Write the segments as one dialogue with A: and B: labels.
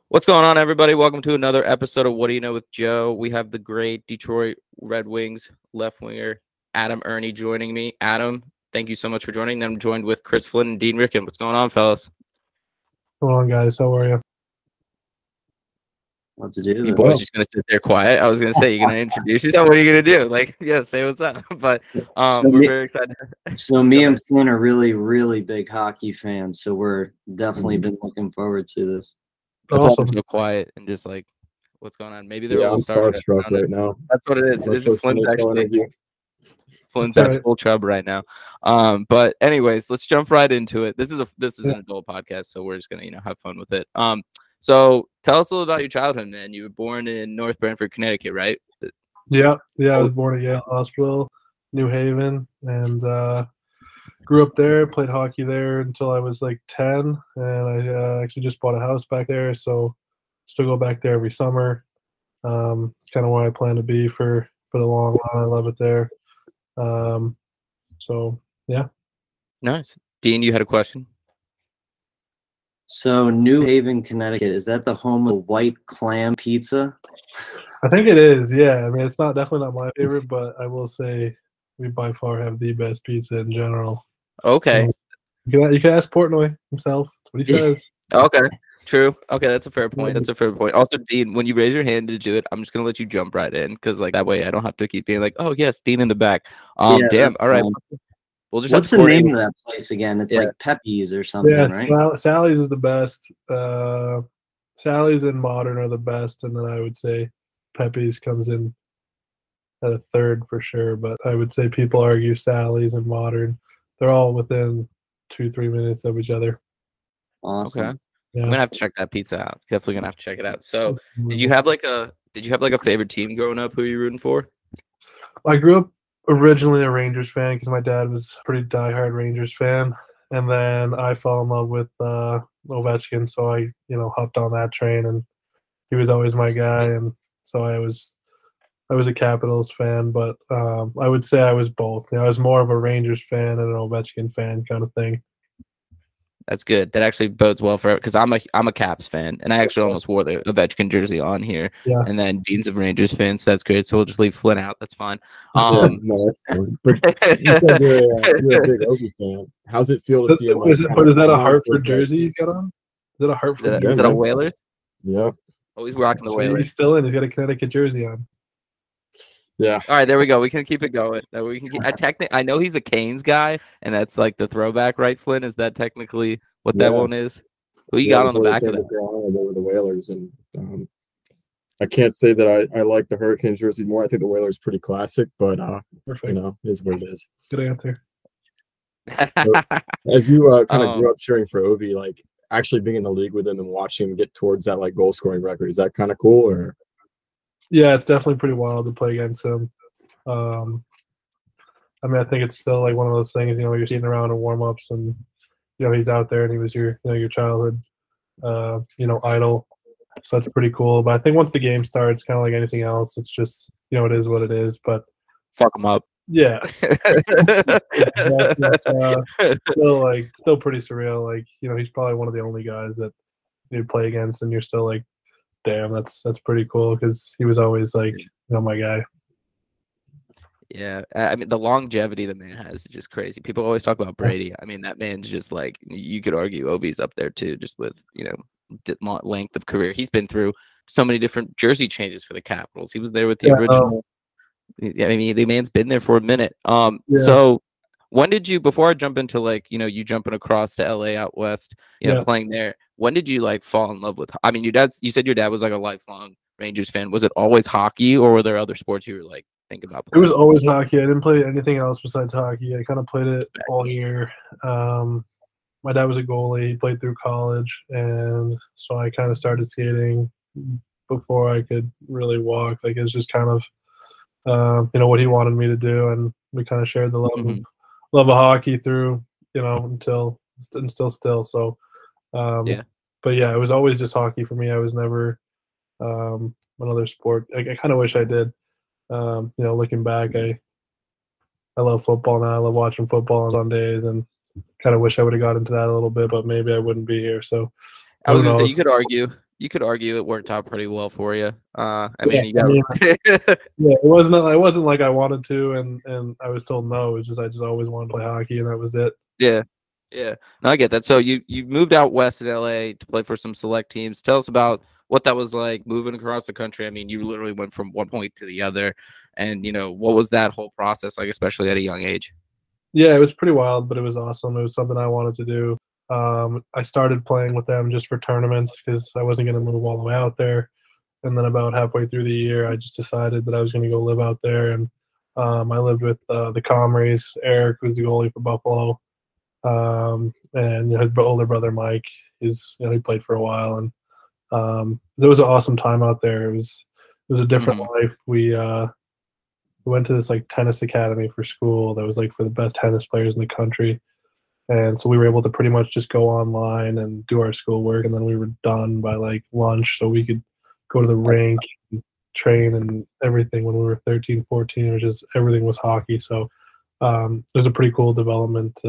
A: What's going on, everybody? Welcome to another episode of What Do You Know with Joe. We have the great Detroit Red Wings left winger Adam Erne joining me. Adam, thank you so much for joining. I'm joined with Chris Flynn and Dean Ricken. What's going on, fellas?
B: Hold on, guys. How are you?
C: What to do?
A: You boys just gonna sit there quiet? I was gonna say you're gonna introduce yourself. What are you gonna do? Like, yeah, say what's up. But we're very excited.
C: So me and Flynn are really big hockey fans. So we're definitely been looking forward to this.
A: That's awesome. So quiet and just like, what's going on? Maybe they're a little
D: starstruck right now.
A: That's what it is. This is Flynn's actually. Flynn's at full chub right now. But anyways, let's jump right into it. This is an adult podcast, so we're just gonna have fun with it. So tell us a little about your childhood, man. You were born in North Branford, Connecticut, right?
B: Yeah. I was born at Yale Hospital, New Haven, and grew up there. Played hockey there until I was like 10, and I actually just bought a house back there, so still go back there every summer. Kind of where I plan to be for the long run. I love it there. So yeah.
A: Nice. Dean, you had a question?
C: So New Haven, Connecticut, is that the home of white clam pizza?
B: I think it is, yeah. I mean, it's definitely not my favorite, but I will say we by far have the best pizza in general.
A: Okay.
B: You can ask Portnoy himself. That's what he says.
A: Okay. True. Okay, that's a fair point. Also, Dean, when you raise your hand to do it, I'm just gonna let you jump right in because like that way I don't have to keep being like, oh yes, Dean in the back. Damn. All right. We'll just
C: What's the name of that place again? It's like Pepe's or something, right?
B: Sally's is the best. Sally's and Modern are the best, and then I would say Pepe's comes in at a third for sure. But I would say people argue Sally's and Modern. They're all within 2-3 minutes of each other.
C: Awesome.
A: Okay. Yeah. I'm gonna have to check that pizza out. Definitely gonna have to check it out. So, did you have like a favorite team growing up? Who were you rooting for?
B: I grew up originally a Rangers fan because my dad was a pretty diehard Rangers fan, and then I fell in love with Ovechkin, so I hopped on that train, and he was always my guy, and so I was a Capitals fan, but I would say I was both. I was more of a Rangers fan and an Ovechkin fan kind of thing.
A: That's good. That actually bodes well for it because I'm a Caps fan, and I actually almost wore the Ovechkin jersey on here.
B: Yeah.
A: And then Dean's a Rangers fan, so that's great. So we'll just leave Flynn out. That's fine.
D: No, that's fine. But you said you're a big Ovi fan. How's it feel to see him?
B: Is that a Hartford jersey he's got on? Is that a Hartford jersey?
A: Is that a Whalers?
D: Yeah.
A: Oh, he's rocking the Whalers.
B: He's still in. He's got a Connecticut jersey on.
D: Yeah.
A: All right, there we go. We can keep it going. I know he's a Canes guy, and that's like the throwback, right, Flynn? Is that technically what that one is? Who you got on the back of that?
D: Over the Whalers, and I can't say that I like the Hurricanes jersey more. I think the Whalers pretty classic, but is what it is.
B: Good answer.
D: So, as you kind of grew up cheering for Ovi, like actually being in the league with him and watching him get towards that like goal scoring record, is that kind of cool or?
B: Yeah, it's definitely pretty wild to play against him. I mean, I think it's still like one of those things, you're sitting around in warm-ups and, he's out there and he was your childhood, idol. So that's pretty cool. But I think once the game starts, kind of like anything else, it's just, it is what it is. But
A: fuck him up.
B: Yeah. Still pretty surreal. Like, he's probably one of the only guys that you play against and you're still like, damn, that's pretty cool because he was always like, my guy.
A: Yeah, I mean the longevity the man has is just crazy. People always talk about Brady. I mean that man's just like you could argue Ovi's up there too, just with length of career. He's been through so many different jersey changes for the Capitals. He was there with the original. I mean the man's been there for a minute. So when did you, before I jump into like you jumping across to LA out west, playing there? When did you like fall in love with? I mean, you said your dad was like a lifelong Rangers fan. Was it always hockey, or were there other sports you were like thinking about playing?
B: It was always hockey. I didn't play anything else besides hockey. I kind of played it all year. My dad was a goalie. He played through college, and so I kind of started skating before I could really walk. Like it was just kind of what he wanted me to do, and we kind of shared the love of hockey through until still. So. But yeah, it was always just hockey for me. I was never another sport. I kind of wish I did. Looking back, I love football now. I love watching football on Sundays, and kind of wish I would have got into that a little bit, but maybe I wouldn't be here. So
A: I was gonna say you could argue you could argue it worked out pretty well for you. I
B: Yeah,
A: mean, you got
B: yeah, it wasn't like I wanted to, and I was told no. It was just I just always wanted to play hockey, and that was it.
A: yeah, yeah. No, I get that. So you moved out west in LA to play for some select teams. Tell us about what that was like moving across the country. I mean, you literally went from one point to the other, and what was that whole process like, especially at a young age?
B: Yeah, it was pretty wild, but it was awesome. It was something I wanted to do. I started playing with them just for tournaments because I wasn't going to move all the way out there. And then about halfway through the year, I just decided that I was going to go live out there. And I lived with the Comries. Eric was the goalie for Buffalo, and his older brother Mike he played for a while, and it was an awesome time out there. It was a different life. We went to this like tennis academy for school that was like for the best tennis players in the country. And so we were able to pretty much just go online and do our schoolwork, and then we were done by like lunch, so we could go to the rink and train and everything. When we were 13, 14, it was just everything was hockey. So it was a pretty cool development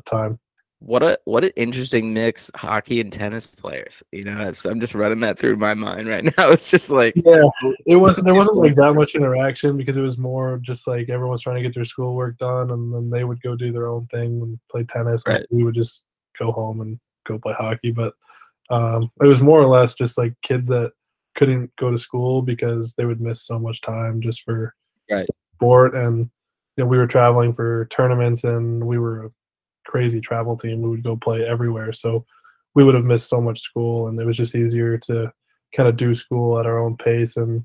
B: time.
A: What an interesting mix, hockey and tennis players. I'm just running that through my mind right now. It's just like
B: there wasn't like that much interaction because it was more just like everyone's trying to get their schoolwork done, and then they would go do their own thing and play tennis,
A: right.
B: and we would just go home and go play hockey. But it was more or less just like kids that couldn't go to school because they would miss so much time just for sport. And we were traveling for tournaments, and we were a crazy travel team. We would go play everywhere, so we would have missed so much school, and it was just easier to kind of do school at our own pace and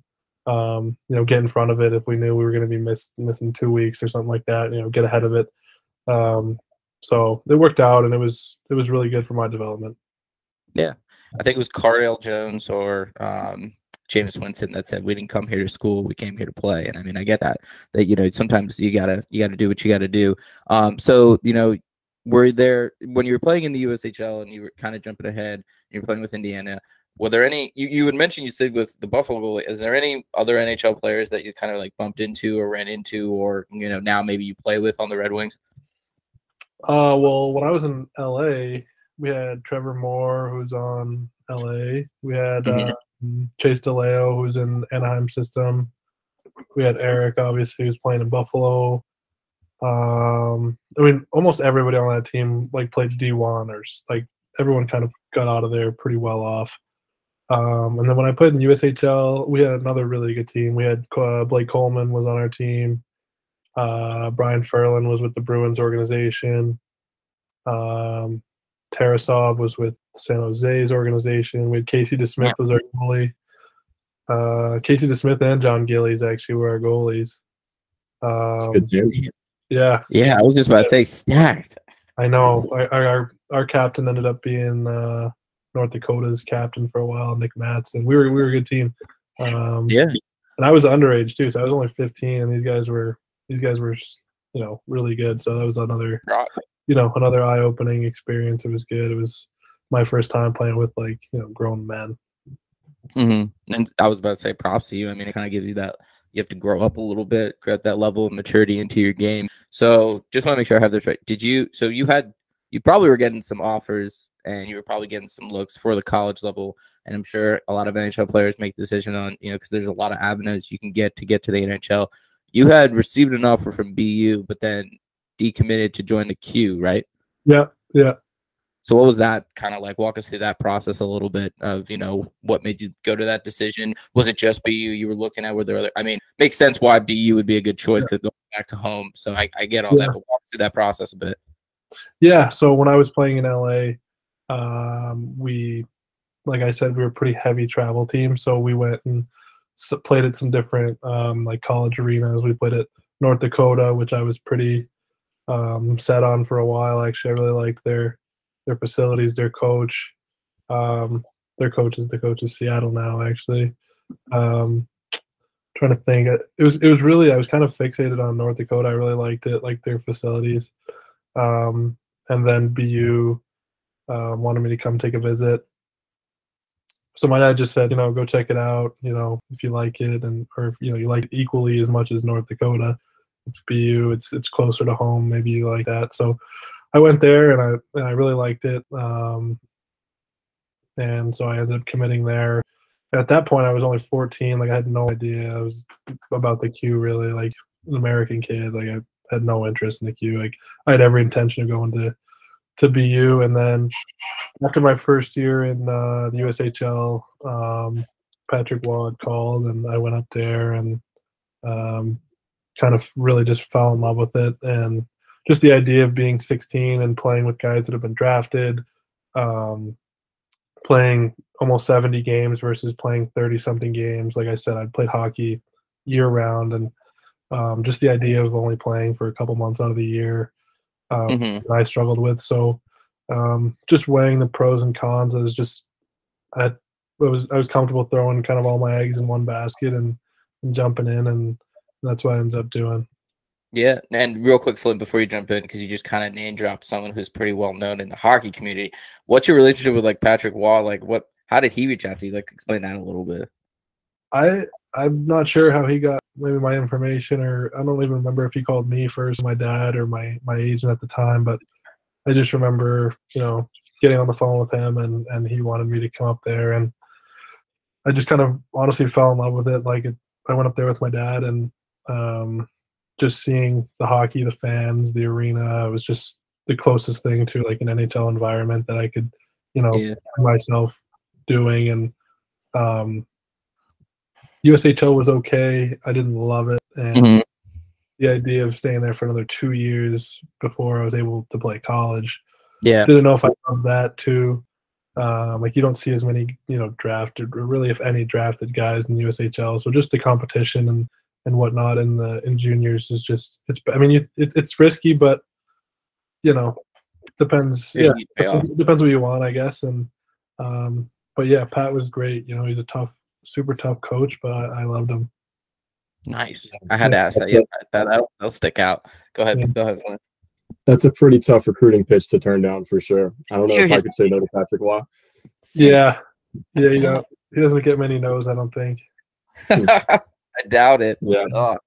B: get in front of it if we knew we were going to be missing 2 weeks or something like that. Get ahead of it. So it worked out, and it was really good for my development.
A: Yeah, I think it was Cardale Jones or Jameis Winston that said we didn't come here to school, we came here to play. And I mean, I get that sometimes you gotta do what you gotta do. So were there, when you were playing in the USHL and you were kind of jumping ahead, you were playing with Indiana, were there any, you had mentioned, you said with the Buffalo goalie, is there any other NHL players that you kind of like bumped into or ran into, or now maybe you play with on the Red Wings?
B: Well, when I was in LA, we had Trevor Moore, who's on LA. We had Chase DeLeo, who's in Anaheim system. We had Eric, obviously, who's playing in Buffalo. I mean, almost everybody on that team like played D1, or like everyone kind of got out of there pretty well off. And then when I played in USHL, we had another really good team. We had Blake Coleman was on our team. Brian Ferlin was with the Bruins organization. Tarasov was with San Jose's organization. We had Casey DeSmith was our goalie. Casey DeSmith and John Gillies actually were our goalies.
D: That's good too.
B: Yeah.
A: Yeah, I was just about to say stacked.
B: I know. Our captain ended up being North Dakota's captain for a while, Nick Matson. We were a good team.
A: Yeah.
B: And I was underage too, so I was only 15, and these guys were really good. So that was another another eye-opening experience. It was good. It was my first time playing with grown men.
A: Mm-hmm. And I was about to say props to you. I mean, it kind of gives you that, you have to grow up a little bit, get that level of maturity into your game. So just want to make sure I have this right. You probably were getting some offers, and you were probably getting some looks for the college level. And I'm sure a lot of NHL players make the decision on, because there's a lot of avenues you can get to the NHL. You had received an offer from BU, but then decommitted to join the Q, right?
B: Yeah.
A: So what was that kind of like? Walk us through that process a little bit of, what made you go to that decision? Was it just BU you were looking at? Were there other, I mean, makes sense why BU would be a good choice to go back to home. So I get all that, but walk through that process a bit.
B: Yeah. So when I was playing in LA, like I said, we were a pretty heavy travel team. So we went and played at some different college arenas. We played at North Dakota, which I was pretty set on for a while. Actually, I really liked their facilities, their coach. Their coach is the coach of Seattle now, actually. Trying to think. It was really, I was kind of fixated on North Dakota. I really liked it, like their facilities. And then BU wanted me to come take a visit. So my dad just said, go check it out, if you like it, or if you like it equally as much as North Dakota. It's BU, it's closer to home, maybe you like that. So I went there, and I really liked it. and so I ended up committing there. At that point, I was only 14. Like I had no idea I was about the Q really. Like an American kid, like I had no interest in the Q. Like I had every intention of going to BU, and then after my first year in the USHL, Patrick Wad called, and I went up there and kind of really just fell in love with it, and just the idea of being 16 and playing with guys that have been drafted, playing almost 70 games versus playing 30 something games. Like I said, I played hockey year round, and just the idea of only playing for a couple months out of the year, I struggled with. So just weighing the pros and cons, I was comfortable throwing kind of all my eggs in one basket and jumping in, and that's what I ended up doing.
A: Yeah, and real quick, Flynn, before you jump in, because you just kind of name dropped someone who's pretty well known in the hockey community. What's your relationship with like Patrick Wall? Like, how did he reach out to you? Like, explain that a little bit.
B: I'm not sure how he got maybe my information, or I don't even remember if he called me first, my dad, or my agent at the time. But I just remember, getting on the phone with him, and he wanted me to come up there, and I just kind of honestly fell in love with it. I went up there with my dad, and just seeing the hockey, the fans, the arena, it was just the closest thing to like an NHL environment that I could, see myself doing. And USHL was okay. I didn't love it. And the idea of staying there for another 2 years before I was able to play college.
A: Yeah.
B: Didn't know if I loved that too. Like you don't see as many, drafted, or really if any drafted guys in the USHL. So just the competition and whatnot in juniors is just it's risky, but depends. Depends what you want, I guess. And but yeah, Pat was great. He's a super tough coach, but I loved him.
A: Nice. I had to ask that. Yeah, that'll stick out. Go ahead.
B: Yeah.
A: Go ahead, Flynn.
D: That's a pretty tough recruiting pitch to turn down for sure. I don't know if I could say no to Patrick Waugh.
B: Yeah. He doesn't get many no's, I don't think.
A: I doubt it.
D: Yeah.
A: Oh.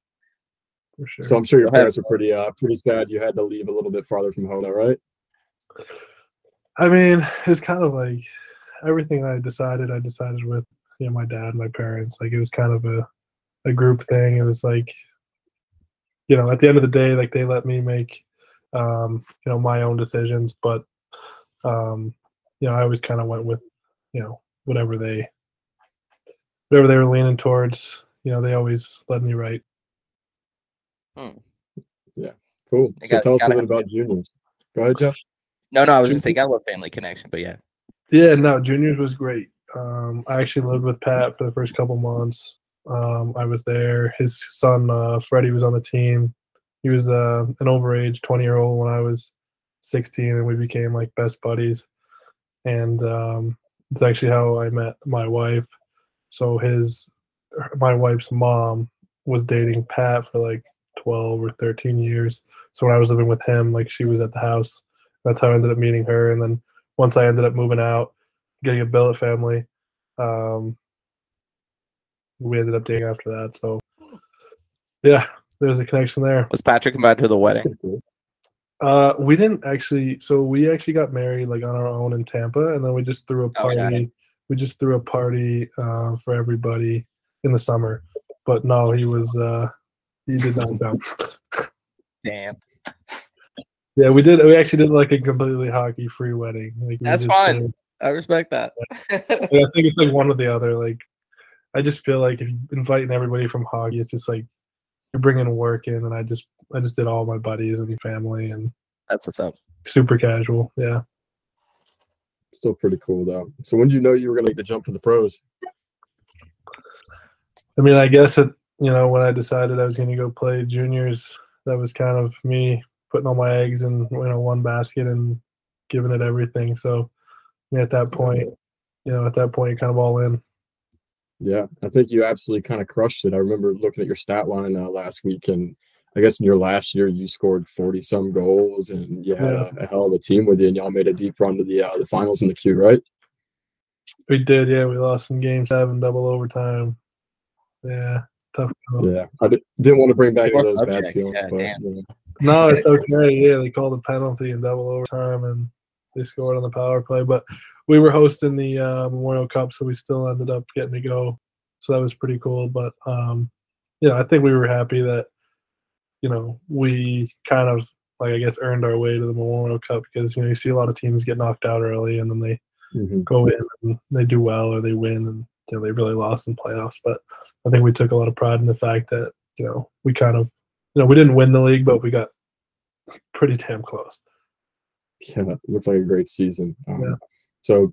B: For sure.
D: So I'm sure your parents were pretty sad you had to leave a little bit farther from home, though, right?
B: I mean, it's kind of like everything I decided with my dad and my parents. Like it was kind of a group thing. It was like, at the end of the day, like they let me make my own decisions, but I always kind of went with whatever they were leaning towards. They always led me right.
D: Yeah, cool. So tell us a little bit about juniors. Go ahead, Jeff.
A: No, I was just saying, got a little family connection, but yeah.
B: Yeah, no, juniors was great. I actually lived with Pat for the first couple months. I was there. His son, Freddie, was on the team. He was an overage 20-year-old when I was 16, and we became like best buddies. And it's actually how I met my wife. So my wife's mom was dating Pat for like 12 or 13 years. So when I was living with him, like she was at the house. That's how I ended up meeting her. And then once I ended up moving out, getting a billet family, we ended up dating after that. So yeah, there's a connection there.
A: Was Patrick invited to the wedding?
B: We didn't actually. So we actually got married like on our own in Tampa, and then we just threw a party.
A: Oh, yeah.
B: We just threw a party for everybody in the summer. But no, he did not come.
A: Damn.
B: Yeah, we did. We actually did like a completely hockey-free wedding. Like
A: that's fine. I respect that.
B: I think it's like one or the other. Like, I just feel like if you're inviting everybody from hockey, it's just like you're bringing work in, and I just did all my buddies and family, and
A: that's what's up.
B: Super casual, yeah.
D: Still pretty cool though. So when did you know you were gonna make the jump to the pros?
B: I mean, I guess when I decided I was gonna go play juniors, that was kind of me putting all my eggs in one basket and giving it everything. So at that point, you're kind of all in.
D: Yeah, I think you absolutely kind of crushed it. I remember looking at your stat line last week, and I guess in your last year you scored 40-some goals, and you had a hell of a team with you, and y'all made a deep run to the finals in the Q, right?
B: We did, yeah. We lost in Game 7, double overtime. Yeah, tough.
D: Yeah, I didn't want to bring back any of those bad feelings, but
B: no, it's okay. Yeah, they called a penalty in double overtime, and they scored on the power play. But we were hosting the Memorial Cup, so we still ended up getting to go. So that was pretty cool. But I think we were happy that we kind of I guess earned our way to the Memorial Cup because you see a lot of teams get knocked out early and then they go in and they do well or they win and they really lost in playoffs. But I think we took a lot of pride in the fact that we kind of we didn't win the league, but we got pretty damn close.
D: Yeah, it looked like a great season.
B: Yeah.
D: So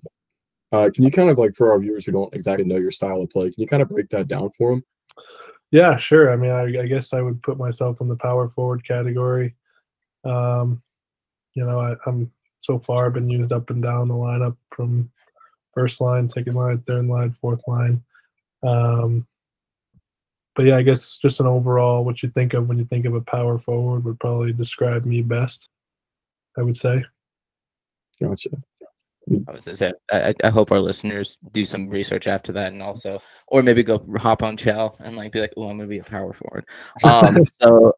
D: can you kind of for our viewers who don't exactly know your style of play, can you kind of break that down for them?
B: Yeah, sure. I mean, I guess I would put myself in the power forward category. I'm so far been used up and down the lineup from first line, second line, third line, fourth line. But yeah, I guess just an overall what you think of when you think of a power forward would probably describe me best, I would say.
D: Gotcha.
A: I was gonna say, I hope our listeners do some research after that, and also, or maybe go hop on Chell and be like, "Oh, I'm gonna be a power forward." So,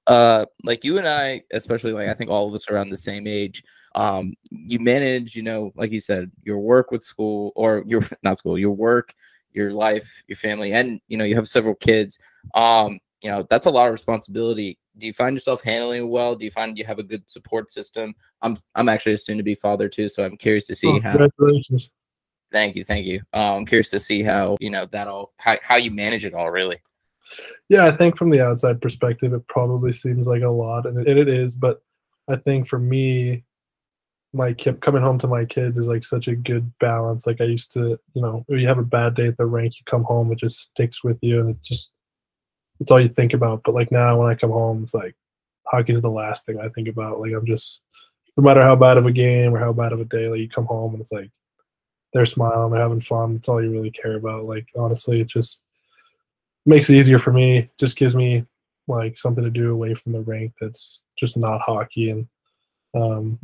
A: you and I, especially, I think all of us are around the same age. You manage, like you said, your work with school, or your not school, your work, your life, your family, and you have several kids. That's a lot of responsibility. Do you find yourself handling it well? Do you find you have a good support system? I'm actually a soon-to-be father too, so I'm curious to see how.
B: Congratulations.
A: Thank you. I'm curious to see how that all how you manage it all, really.
B: Yeah, I think from the outside perspective, it probably seems like a lot, and it is. But I think for me, coming home to my kids is such a good balance. I used to, you have a bad day at the rink, you come home, it just sticks with you, and it's all you think about. But now when I come home, it's hockey's the last thing I think about. I'm just, no matter how bad of a game or how bad of a day, you come home and it's they're smiling, they're having fun. It's all you really care about. Honestly, it just makes it easier for me. Just gives me something to do away from the rink that's just not hockey. And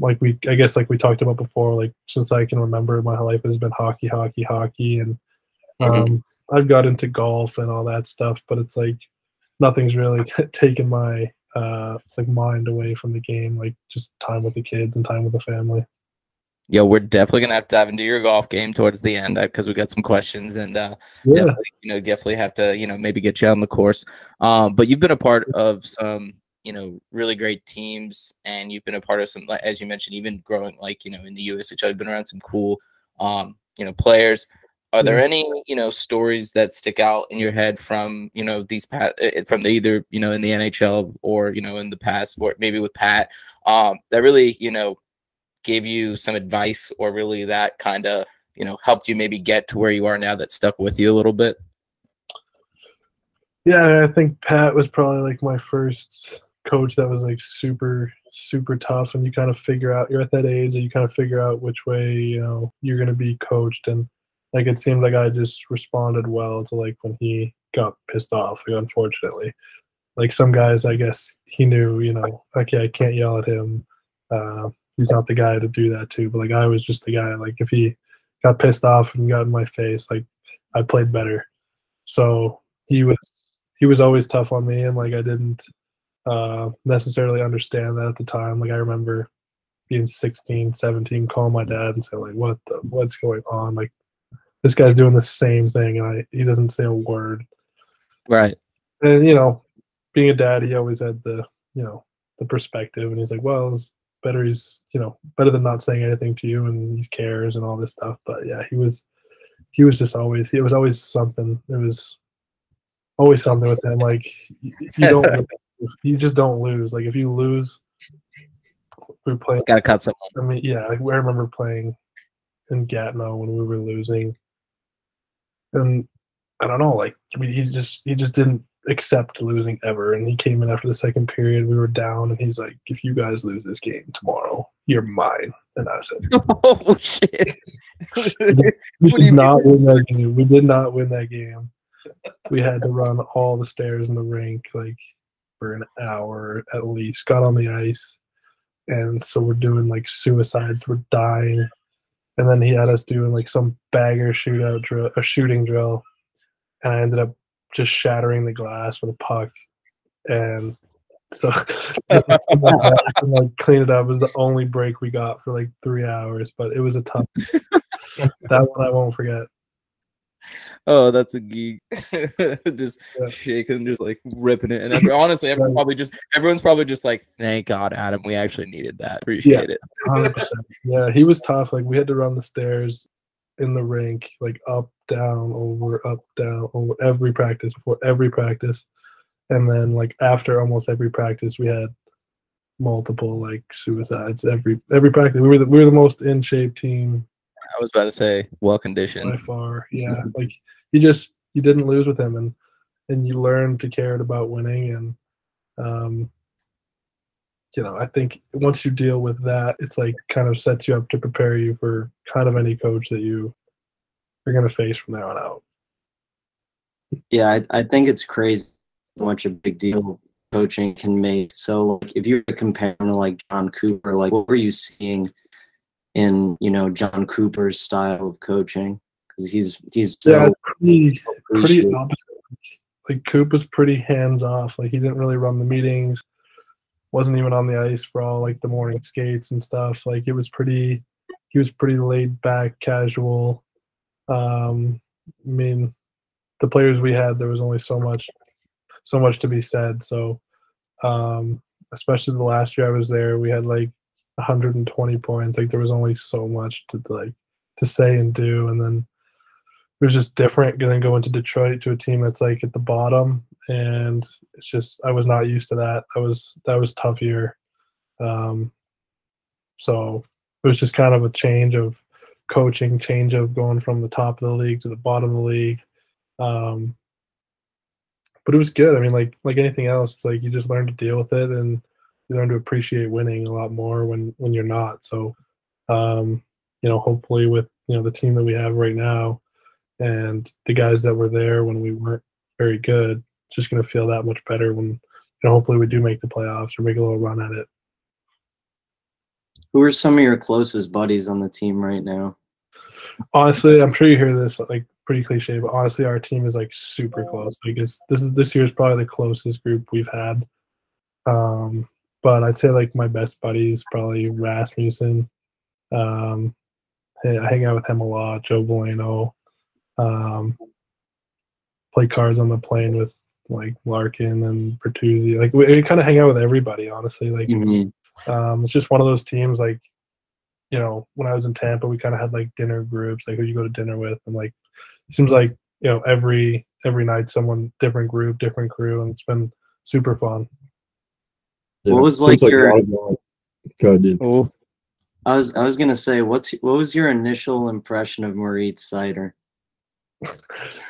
B: I guess we talked about before, since I can remember, my life has been hockey. And I've got into golf and all that stuff, but it's nothing's really taken my mind away from the game, just time with the kids and time with the family.
A: Yeah, we're definitely gonna have to dive into your golf game towards the end because we got some questions and definitely have to maybe get you on the course. But you've been a part of some really great teams, and you've been a part of some, as you mentioned, even growing in the USHL, you've been around some cool players. Are there any stories that stick out in your head from these from either in the NHL or in the past, or maybe with Pat, that really gave you some advice, or really that kind of helped you maybe get to where you are now, that stuck with you a little bit?
B: Yeah, I think Pat was probably my first coach that was super tough, and you kind of figure out, you're at that age and you kind of figure out which way you're going to be coached. And it seemed like I just responded well to when he got pissed off, unfortunately. Some guys, I guess he knew, okay, I can't yell at him. He's not the guy to do that to. But I was just the guy, if he got pissed off and got in my face, I played better. So he was always tough on me, and I didn't necessarily understand that at the time. I remember being 16, 17, calling my dad and saying what's going on? This guy's doing the same thing, and he doesn't say a word.
A: Right.
B: And being a dad, he always had the perspective, and he's well, it's better he's better than not saying anything to you, and he cares and all this stuff. But yeah, he was just always, it was always something. It was always something with him. You just don't lose. If you lose, we're playing.
A: Gotta cut someone.
B: I mean, yeah, I remember playing in Gatineau when we were losing, and I don't know, he just didn't accept losing ever. And he came in after the second period, we were down, and he's like, "If you guys lose this game tomorrow, you're mine." And I said,
A: "Oh shit!"
B: We did not win that game. We did not win that game. We had to run all the stairs in the rink for an hour at least. Got on the ice, and so we're doing suicides. We're dying. And then he had us doing some bagger shootout drill, a shooting drill, and I ended up just shattering the glass with a puck and So like clean it up. It was the only break we got for like 3 hours, but it was a tough. That one I won't forget.
A: Oh, that's a geek. Just
B: Yeah.
A: shaking, just like ripping it. And honestly, everyone's probably just like, thank God, Adam, we actually needed that. Appreciate it.
B: 100%. Yeah, he was tough. Like we had to run the stairs in the rink, like up, down, over, every practice, before every practice. And then like after almost every practice, we had multiple like suicides. Every practice. We were the most in shape team.
A: I was about to say, well conditioned
B: by far. Yeah. Like you didn't lose with him, and you learned to care about winning. And I think once you deal with that, it's like kind of sets you up to prepare you for kind of any coach that you are going to face from there on out.
C: Yeah, I think it's crazy how much a big deal coaching can make. So like if you were to compare him to like John Cooper, like what were you seeing in John Cooper's style of coaching? Because he's so
B: pretty opposite. Like Coop was pretty hands off. Like he didn't really run the meetings. Wasn't even on the ice for all like the morning skates and stuff. Like he was pretty laid back, casual. I mean, the players we had, there was only so much to be said. So, especially the last year I was there, we had like 120 points. Like there was only so much to say and do. And then it was just different going to go into Detroit to a team that's like at the bottom. And it's just, I was not used to that. That was tough year. So it was just kind of a change of coaching, change of going from the top of the league to the bottom of the league. But it was good. I mean, like anything else, it's like you just learn to deal with it, and you learn to appreciate winning a lot more when you're not. So, hopefully with the team that we have right now and the guys that were there when we weren't very good, just going to feel that much better when hopefully we do make the playoffs or make a little run at it.
C: Who are some of your closest buddies on the team right now?
B: Honestly, I'm sure you hear this like pretty cliche, but honestly, our team is like super close. Like this year is probably the closest group we've had. But I'd say like my best buddy is probably Rasmussen. I hang out with him a lot. Joe Bueno. Play cards on the plane with like Larkin and Bertuzzi. Like we kind of hang out with everybody, honestly. Like it's just one of those teams. Like when I was in Tampa, we kind of had like dinner groups, like who you go to dinner with, and like it seems like every night someone different group, different crew, and it's been super fun.
C: Yeah, what was like your?
D: Go ahead, dude.
C: Oh, I was gonna say, what was your initial impression of Moritz Seider?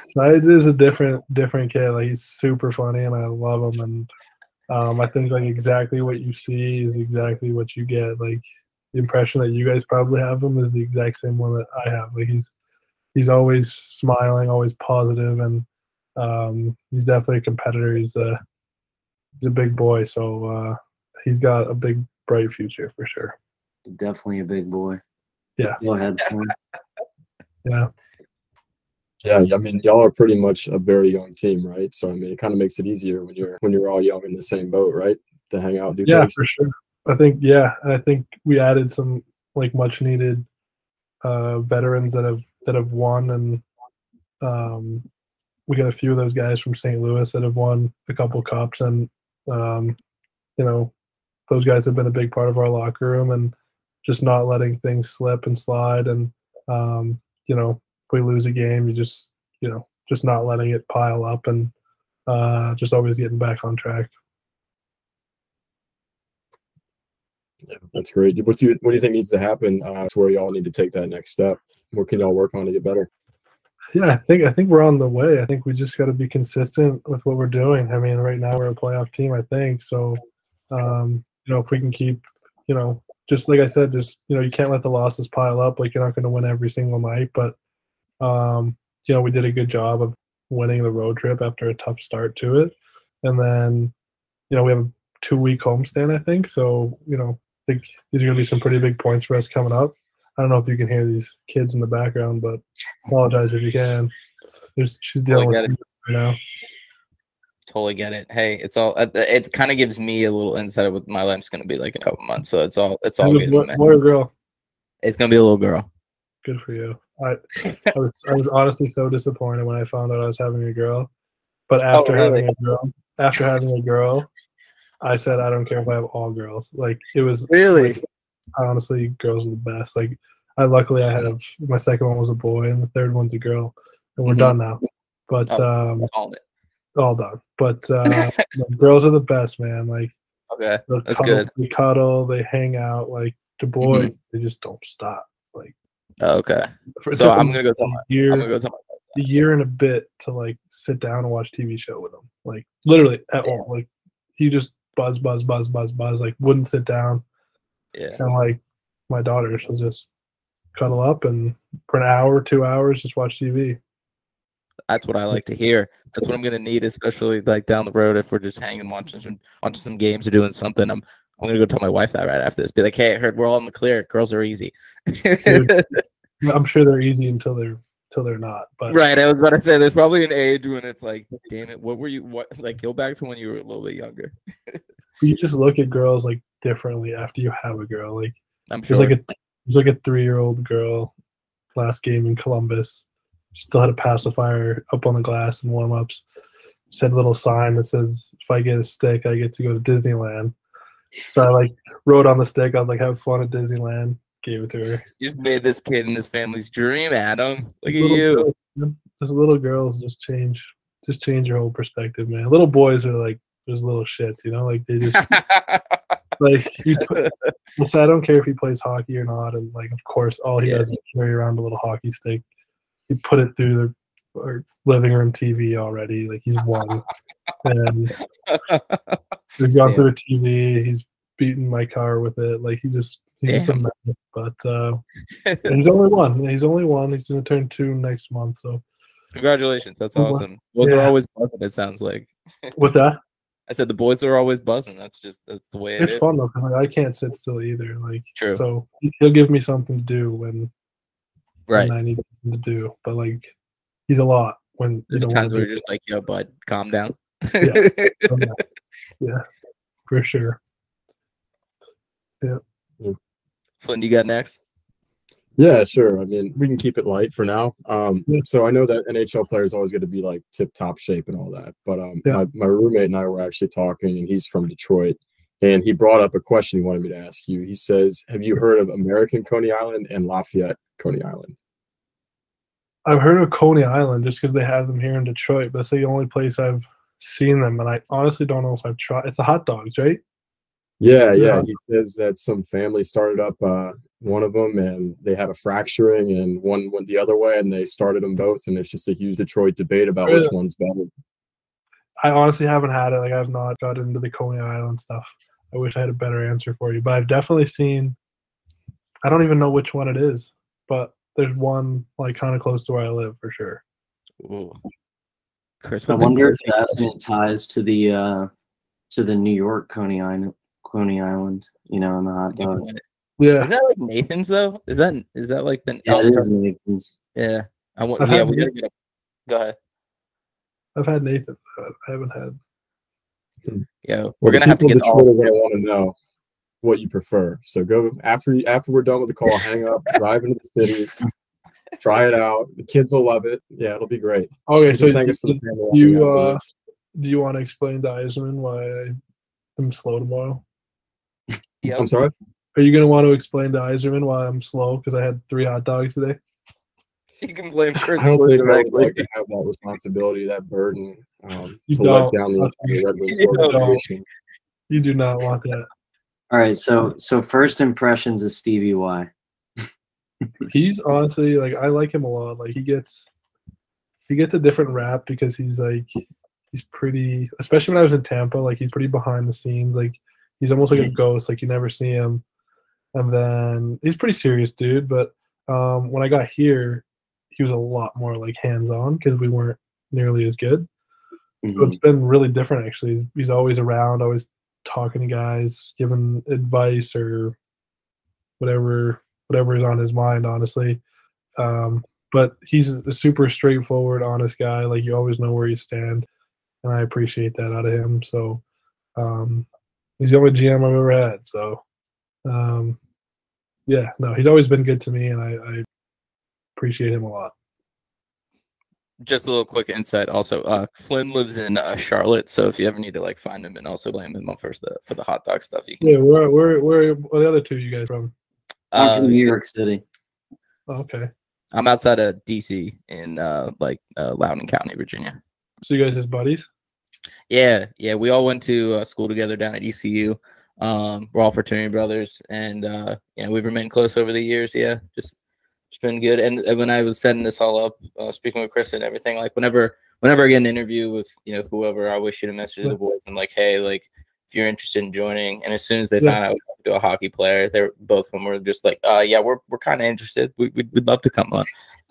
B: Sides is a different kid. Like he's super funny, and I love him. And I think like exactly what you see is exactly what you get. Like the impression that you guys probably have him is the exact same one that I have. Like he's always smiling, always positive, and he's definitely a competitor. He's a big boy, so he's got a big bright future for sure.
C: He's definitely a big boy.
B: Yeah.
C: Go ahead.
B: Yeah.
D: Yeah, I mean, y'all are pretty much a very young team, right? So I mean, it kind of makes it easier when you're all young in the same boat, right? To hang out, and do things.
B: For sure. I think we added some like much needed veterans that have won, and we got a few of those guys from St. Louis that have won a couple cups, and those guys have been a big part of our locker room, and just not letting things slip and slide, and if we lose a game, you just not letting it pile up, and just always getting back on track.
D: Yeah, that's great. What do you think needs to happen to where y'all need to take that next step? What can y'all work on to get better?
B: Yeah, I think we're on the way. I think we just got to be consistent with what we're doing. I mean, right now we're a playoff team, I think. So, if we can keep, just like I said, just you can't let the losses pile up. Like you're not going to win every single night, but we did a good job of winning the road trip after a tough start to it, and then we have a 2-week homestand, I think. So I think these are going to be some pretty big points for us coming up. I don't know if you can hear these kids in the background, but apologize if you can. She's dealing with it right now.
A: totally get it. Hey, it's all. It kind of gives me a little insight of what my life's gonna be like in a couple months. So it's all good.
B: Boy or girl?
A: It's gonna be a little girl.
B: Good for you. I was honestly so disappointed when I found out I was having a girl. But after having a girl, I said I don't care if I have all girls. Like it was
A: really.
B: Like, honestly, girls are the best. Like luckily I have my second one was a boy and the third one's a girl, and we're done now. But all done. But girls are the best, man. Like
A: okay, that's good.
B: They cuddle, they hang out. Like the boys, they just don't stop. Like
A: okay. So I'm gonna go tell my. I'm gonna go tell my.
B: A year and a bit to like sit down and watch TV show with him. Like literally at all. Like he just buzz, like wouldn't sit down.
A: Yeah.
B: And like my daughter, she'll just cuddle up and for an hour, 2 hours, just watch TV.
A: That's what I like to hear. That's what I'm gonna need, especially like down the road if we're just hanging, watching some games or doing something. I'm gonna go tell my wife that right after this. Be like, hey, I heard we're all in the clear. Girls are easy.
B: Dude, I'm sure they're easy until they're not. But
A: right, I was about to say there's probably an age when it's like, damn it, what like go back to when you were a little bit younger.
B: You just look at girls like differently after you have a girl. Like
A: I'm sure
B: there's like a 3-year-old girl last game in Columbus. Still had a pacifier up on the glass in warm-ups. She had a little sign that says, if I get a stick, I get to go to Disneyland. So I like wrote on the stick, I was like, have fun at Disneyland. Gave it to her.
A: You just made this kid and his family's dream, Adam. Look at you.
B: Just little girls just change your whole perspective, man. Little boys are like there's little shits, you know, like they just like so I don't care if he plays hockey or not, and like of course all he does is carry around a little hockey stick. He put it through the living room TV already. Like he's won, and he's gone through the TV. He's beaten my car with it. Like he's just a mess. But he's only one. He's only one. He's going to turn 2 next month. So
A: congratulations. That's awesome. Boys are always buzzing. It sounds like.
B: What's that?
A: I said the boys are always buzzing. That's the way
B: it's fun though. Cause I can't sit still either. Like
A: true.
B: So he'll give me something to do when
A: right.
B: I need something to do. But like he's a lot when
A: there's times where you're just like, yo, bud, calm down.
B: Yeah. Yeah, for sure. Yeah.
A: Flynn, you got next?
D: Yeah, sure. I mean, we can keep it light for now. So I know that NHL players always got to be like tip-top shape and all that. But my roommate and I were actually talking, and he's from Detroit, and he brought up a question he wanted me to ask you. He says, have you heard of American Coney Island and Lafayette Coney Island?
B: I've heard of Coney Island just because they have them here in Detroit. But that's the only place I've seen them, and I honestly don't know if I've tried. It's the hot dogs, right?
D: Yeah. He says that some family started up one of them, and they had a fracturing, and one went the other way, and they started them both, and it's just a huge Detroit debate about which one's better.
B: I honestly haven't had it. Like I've not got into the Coney Island stuff. I wish I had a better answer for you, but I've definitely seen. I don't even know which one it is, but there's one like kind of close to where I live for sure.
A: Ooh. Chris,
C: I wonder if that has any ties to the New York Coney Island, you know, in the hot dog.
B: Yeah.
A: Is that like Nathan's though? Is that like the?
C: Yeah, it is Nathan's.
A: Yeah, I want. Yeah, we gotta get. Go ahead.
B: I've had Nathan. I haven't had.
A: Yeah, we're gonna have to get
D: all. We're gonna want to know what you prefer. So go after we're done with the call. Hang up, drive into the city, try it out. The kids will love it. Yeah, it'll be great.
B: Okay, so do you want to explain to Eiserman why I'm slow tomorrow?
A: Yeah,
D: I'm sorry.
B: Are you gonna want to explain to Eiserman why I'm slow because I had 3 hot dogs today?
A: You can blame Chris.
D: I don't think I would like to have that responsibility, that burden, to let down the entire Red Wings organization.
B: You do not want that.
C: All right, so first impressions of Stevie Y.
B: He's honestly like I like him a lot. Like he gets a different rap because he's pretty. Especially when I was in Tampa, like he's pretty behind the scenes. Like he's almost like a ghost. Like you never see him. And then he's pretty serious dude. But when I got here, he was a lot more like hands-on because we weren't nearly as good. So it's been really different actually. He's always around, always talking to guys, giving advice or whatever is on his mind, honestly. But he's a super straightforward, honest guy. Like you always know where you stand. and I appreciate that out of him. So he's the only GM I've ever had. So yeah, no, he's always been good to me, and I appreciate him a lot.
A: Just a little quick insight. Also, Flynn lives in Charlotte, so if you ever need to like find him and also blame him for the hot dog stuff, you can.
B: Yeah, where are the other two you guys from?
C: I'm from New York City.
B: Oh, okay.
A: I'm outside of DC in Loudoun County, Virginia.
B: So you guys just buddies?
A: Yeah. We all went to school together down at ECU. We're all fraternity brothers, and we've remained close over the years. Yeah, just it's been good. And when I was setting this all up, speaking with Chris and everything, like whenever I get an interview with whoever, I always shoot a message to the boys and like, hey, like if you're interested in joining. And as soon as they found out I was going to do a hockey player, they're both of them were just like, yeah, we're kind of interested. We'd love to come on.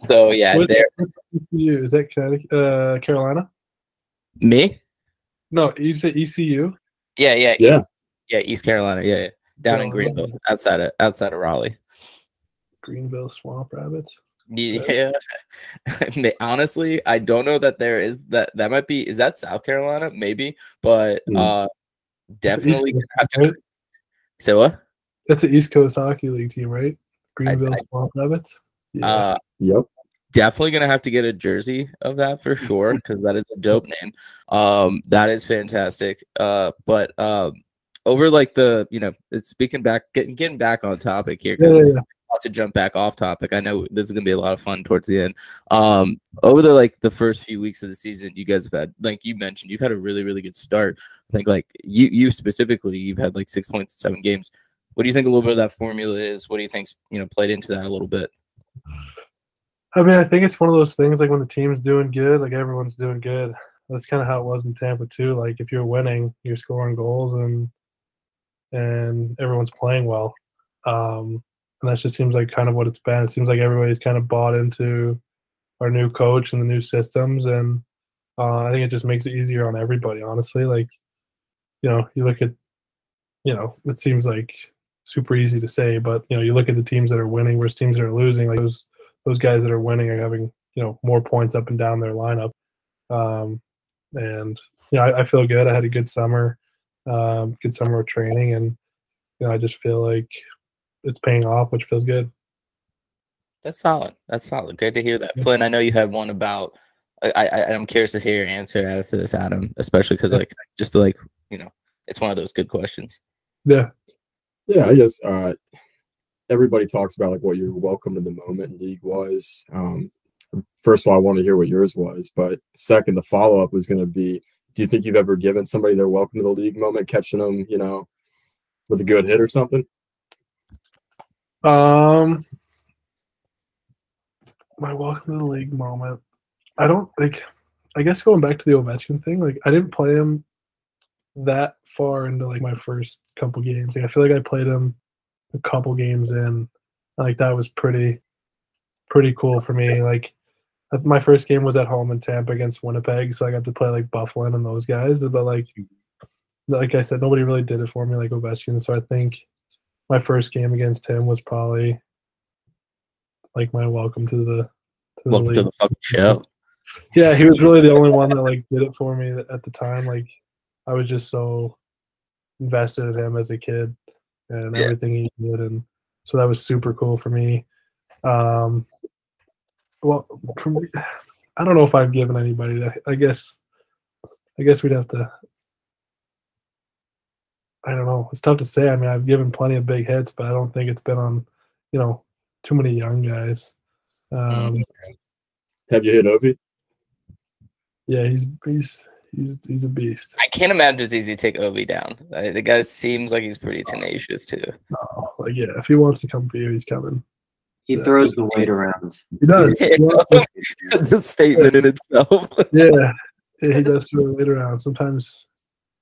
A: So yeah,
B: what's ECU? Is that Connecticut, Carolina?
A: Me?
B: No, you say ECU?
A: Yeah. East Carolina. Yeah. Down in Greenville, outside of Raleigh.
B: Greenville Swamp Rabbits.
A: Yeah. Honestly, I don't know that there is that might be. Is that South Carolina? Maybe, but definitely have to. Say what?
B: That's an East Coast Hockey League team, right? Greenville Swamp Rabbits.
D: Yeah. Yep.
A: Definitely gonna have to get a jersey of that for sure, because that is a dope name. That is fantastic. But over like the it's speaking back, getting back on topic here, because to jump back off topic. I know this is gonna be a lot of fun towards the end. Over the first few weeks of the season, you guys have had, like you mentioned, you've had a really, really good start. I think like you specifically, you've had like 6 points, 7 games. What do you think a little bit of that formula is? What do you think's played into that a little bit?
B: I mean, I think it's one of those things like when the team's doing good, like everyone's doing good. That's kind of how it was in Tampa too. Like if you're winning, you're scoring goals and everyone's playing well. And that just seems like kind of what it's been. It seems like everybody's kind of bought into our new coach and the new systems, and I think it just makes it easier on everybody, honestly. Like, you look at, it seems like super easy to say, but, you look at the teams that are winning versus teams that are losing. Like those guys that are winning are having, more points up and down their lineup. And, I feel good. I had a good summer of training, and, I just feel like it's paying off, which feels good.
A: That's solid. Good to hear that. Flynn, I know you had one about. I'm curious to hear your answer after this, Adam, especially because it's one of those good questions.
B: Yeah.
D: Yeah, I guess everybody talks about like what your welcome to the moment league was. First of all, I want to hear what yours was, but second, the follow up was going to be: do you think you've ever given somebody their welcome to the league moment, catching them, with a good hit or something?
B: My welcome to the league moment. I don't like. I guess going back to the Ovechkin thing, like I didn't play him that far into like my first couple games. Like I feel like I played him a couple games in. Like that was pretty cool for me. Like my first game was at home in Tampa against Winnipeg, so I got to play like Bufflin and those guys. But like I said, nobody really did it for me like Ovechkin. So I think my first game against him was probably like my welcome to the
A: fucking show.
B: Yeah, he was really the only one that like did it for me at the time. Like I was just so invested in him as a kid and everything he did, and so that was super cool for me. Well, for me, I don't know if I've given anybody that. I guess we'd have to. I don't know. It's tough to say. I mean, I've given plenty of big hits, but I don't think it's been on, too many young guys.
D: Have you hit Ovi?
B: Yeah, he's a beast.
A: I can't imagine it's easy to take Ovi down. The guy seems like he's pretty tenacious too.
B: Oh, like yeah, if he wants to come for you, he's coming.
C: He throws the weight around.
B: He does.
A: It's a statement in itself.
B: Yeah, he does throw the weight around. Sometimes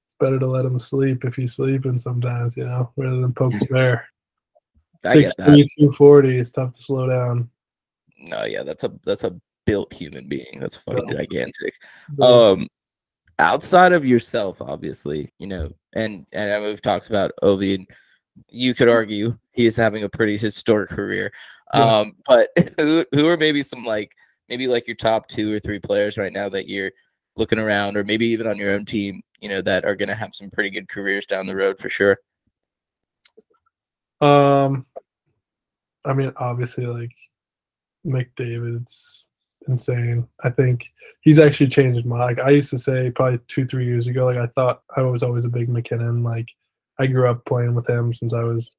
B: it's better to let him sleep if he's sleeping sometimes, rather than poke the bear. 6'3", 240 is tough to slow down.
A: No, yeah, that's a built human being. That's fucking gigantic. Outside of yourself, obviously, and we've talked about Ovi, and you could argue he is having a pretty historic career. But who are maybe some maybe your top 2 or 3 players right now that you're looking around, or maybe even on your own team, that are going to have some pretty good careers down the road for sure?
B: I mean, obviously, like McDavid's insane. I think he's actually changed my. Like I used to say probably 2-3 years ago. Like I thought I was always a big McKinnon. Like I grew up playing with him since I was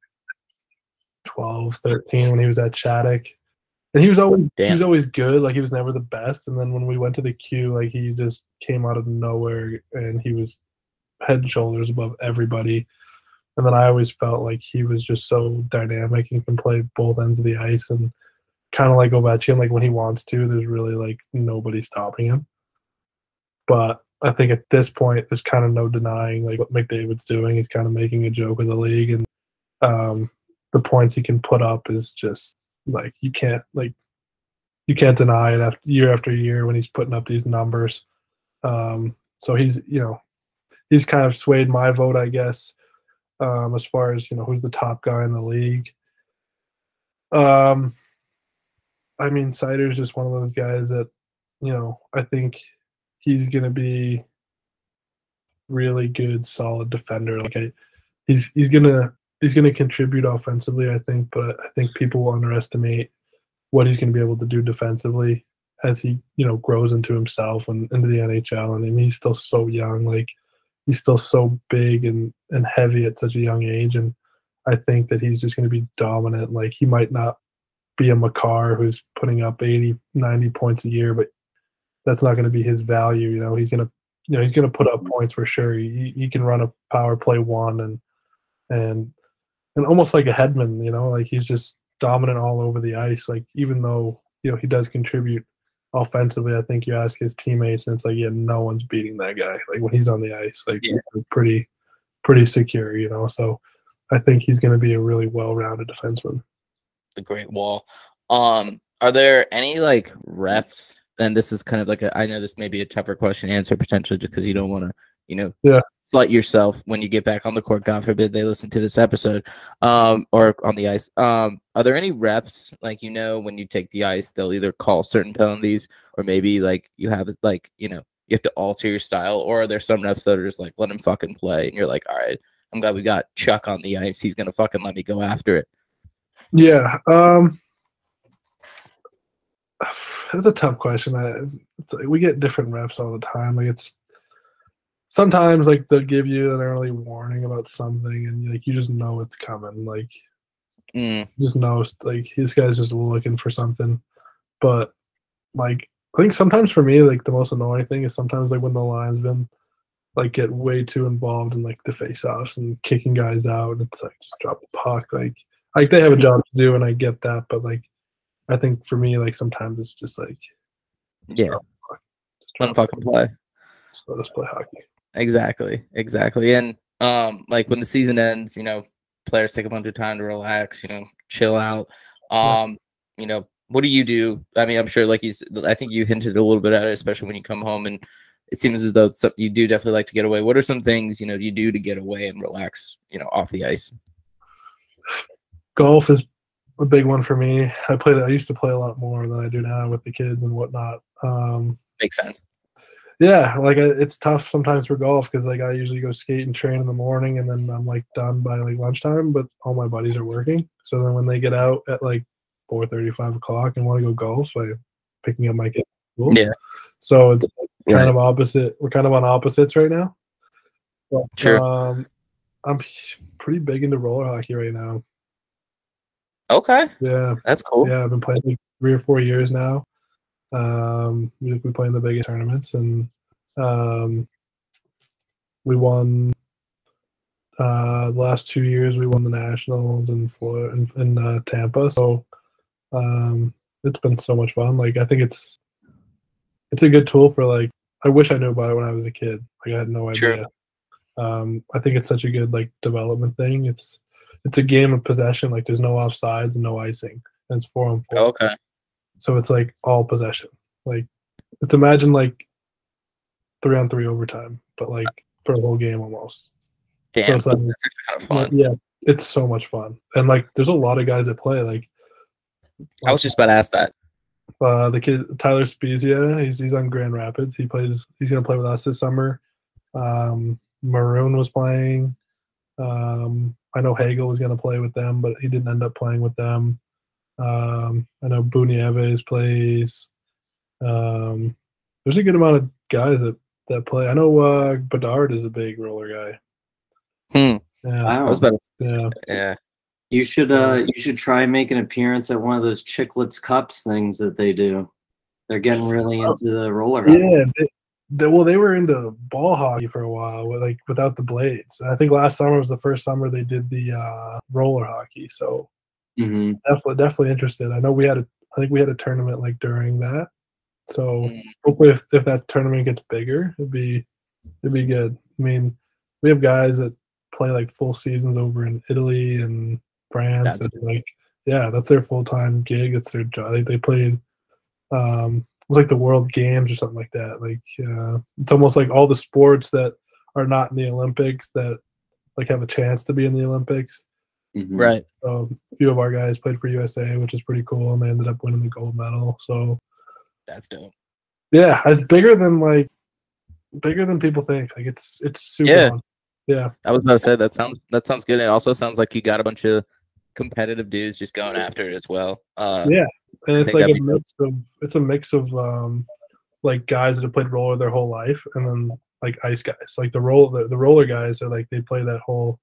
B: 12, 13 when he was at Shattuck. And he was always good. Like he was never the best. And then when we went to the Q, like he just came out of nowhere and he was head and shoulders above everybody. And then I always felt like he was just so dynamic and can play both ends of the ice, and kind of like Ovechkin, like when he wants to, there's really like nobody stopping him. But I think at this point, there's kind of no denying like what McDavid's doing. He's kind of making a joke of the league, and the points he can put up is just like you can't deny it after year when he's putting up these numbers. So he's kind of swayed my vote, I guess, as far as who's the top guy in the league. I mean, Seider's just one of those guys that I think he's gonna be really good, solid defender. Like he's gonna contribute offensively, I think, but I think people will underestimate what he's gonna be able to do defensively as he grows into himself and into the NHL. And I mean, he's still so young. Like he's still so big and heavy at such a young age, and I think that he's just going to be dominant. Like he might not be a Makar who's putting up 80, 90 points a year, but that's not going to be his value. He's going to put up points for sure. He can run a power play one and almost like a Hedman. Like he's just dominant all over the ice. Like even though he does contribute offensively, I think you ask his teammates, and it's like, yeah, no one's beating that guy. Like when he's on the ice, like he's pretty secure, So I think he's going to be a really well-rounded defenseman.
A: The Great Wall. Are there any like refs? And this is kind of like I know this may be a tougher question to answer potentially, just because you don't want to, slight yourself when you get back on the court. God forbid they listen to this episode, or on the ice. Are there any refs like when you take the ice, they'll either call certain penalties, or maybe like you have like you have to alter your style, or are there some refs that are just like let him fucking play, and you're like, all right, I'm glad we got Chuck on the ice. He's gonna fucking let me go after it.
B: Yeah, it's a tough question. We get different refs all the time. Like sometimes like they'll give you an early warning about something, and like you just know it's coming. Like just know like this guy's just looking for something. But like I think sometimes for me, like the most annoying thing is sometimes like when the linesmen like get way too involved in like the face-offs and kicking guys out, and it's like just drop the puck. Like they have a job to do, and I get that, but like I think for me, like sometimes it's just like
A: let them fucking play.
B: Just let us play hockey.
A: Exactly. And like when the season ends, players take a bunch of time to relax, chill out. What do you do? I mean, I'm sure like I think you hinted a little bit at it, especially when you come home, and it seems as though you do definitely like to get away. What are some things you do to get away and relax, off the ice?
B: Golf is a big one for me. I used to play a lot more than I do now with the kids and whatnot.
A: Makes sense.
B: Yeah, like it's tough sometimes for golf because like I usually go skate and train in the morning, and then I'm like done by like lunchtime. But all my buddies are working, so then when they get out at like 4:30, 5 o'clock and want to go golf, I'm picking up my kids.
A: Yeah.
B: So it's kind of opposite. We're kind of on opposites right now. But,
A: sure.
B: I'm pretty big into roller hockey right now.
A: Okay.
B: Yeah.
A: That's cool.
B: Yeah, I've been playing like 3 or 4 years now. We've been playing the biggest tournaments, and we won the last 2 years. We won the Nationals in Tampa. So it's been so much fun. Like I think it's a good tool for like. I wish I knew about it when I was a kid. Like I had no idea. Sure. I think it's such a good like development thing. It's a game of possession. Like there's no offsides and no icing. And it's 4-on-4.
A: Okay. So
B: it's like all possession. Like it's imagine like 3-on-3 overtime, but like for a whole game almost.
A: Damn,
B: so it's like,
A: that's actually kind of fun.
B: Yeah, it's so much fun. And like there's a lot of guys that play. Like
A: I was just about to ask that.
B: The kid Tyler Spezia, he's on Grand Rapids. He's gonna play with us this summer. Maroon was playing. I know Hagel was gonna play with them, but he didn't end up playing with them. I know Bunieves plays. There's a good amount of guys that play. I know Bedard is a big roller guy.
A: Yeah.
C: Wow.
A: I was about to,
B: Yeah.
A: yeah.
C: You should try and make an appearance at one of those Chicklets Cups things that they do. They're getting really into the roller hockey.
B: Yeah, they were into ball hockey for a while, without the blades. I think last summer was the first summer they did the roller hockey. So definitely interested. I know I think we had a tournament like during that. So hopefully if that tournament gets bigger, it'd be good. I mean, we have guys that play like full seasons over in Italy and France, and that's their full-time gig. It's their job. They played it was like the World Games or something like that. Like it's almost like all the sports that are not in the Olympics that like have a chance to be in the Olympics.
A: Right.
B: A few of our guys played for USA, which is pretty cool, and they ended up winning the gold medal. So
A: that's dope.
B: Yeah, it's bigger than people think. Like it's super fun. Yeah.
A: I was about to say that sounds good. It also sounds like you got a bunch of competitive dudes just going after it as well.
B: Yeah, and it's like a mix of like guys that have played roller their whole life, and then like ice guys. Like the roller guys are like they play that whole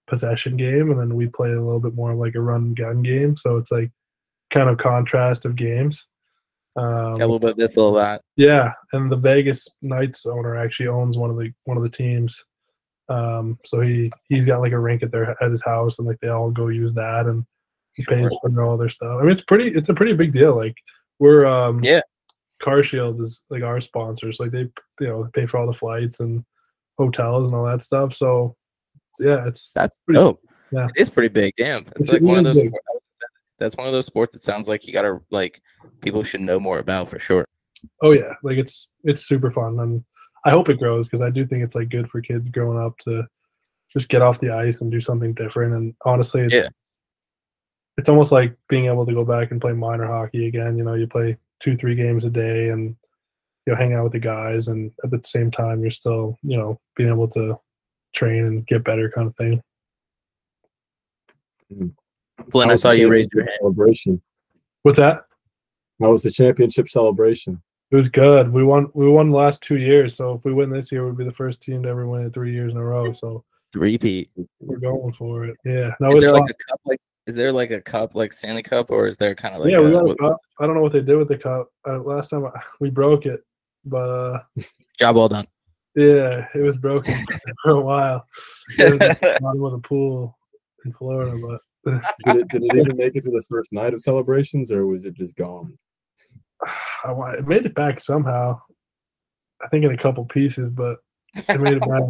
B: possession game, and then we play a little bit more like a run gun game. So it's like kind of contrast of games.
A: A little bit of this, a little that.
B: Yeah, and the Vegas Knights owner actually owns one of the teams. So he's got like a rink at his house, and like they all go use that, and he pays for all their stuff. I mean, it's a pretty big deal. Like we're Car Shield is like our sponsors. Like they pay for all the flights and hotels and all that stuff. So yeah, that's
A: pretty dope.
B: Yeah,
A: it's pretty big. Damn, it's like one of those. That's one of those sports that sounds like you gotta like people should know more about for sure.
B: Oh yeah, like it's super fun, and I hope it grows because I do think it's like good for kids growing up to just get off the ice and do something different. And honestly, it's almost like being able to go back and play minor hockey again. You play 2-3 games a day and hang out with the guys, and at the same time you're still being able to train and get better kind of thing.
A: Flynn, I saw you raise your hand.
D: Celebration.
B: What's that?
D: How was the championship celebration?
B: It was good. We won the last 2 years, so if we win this year, we'd be the first team to ever win it 3 years in a row. So
A: repeat.
B: We're going for it. Yeah. No,
A: is there like a cup is there like a cup like Stanley Cup, or is there kind of like
B: we got a cup. I don't know what they did with the cup. Last time we broke it, but
A: job well done.
B: Yeah, it was broken for a while. It was at the bottom of the pool in Florida, but
D: did it even make it to the first night of celebrations, or was it just gone?
B: It made it back somehow. I think in a couple pieces, but it made it back.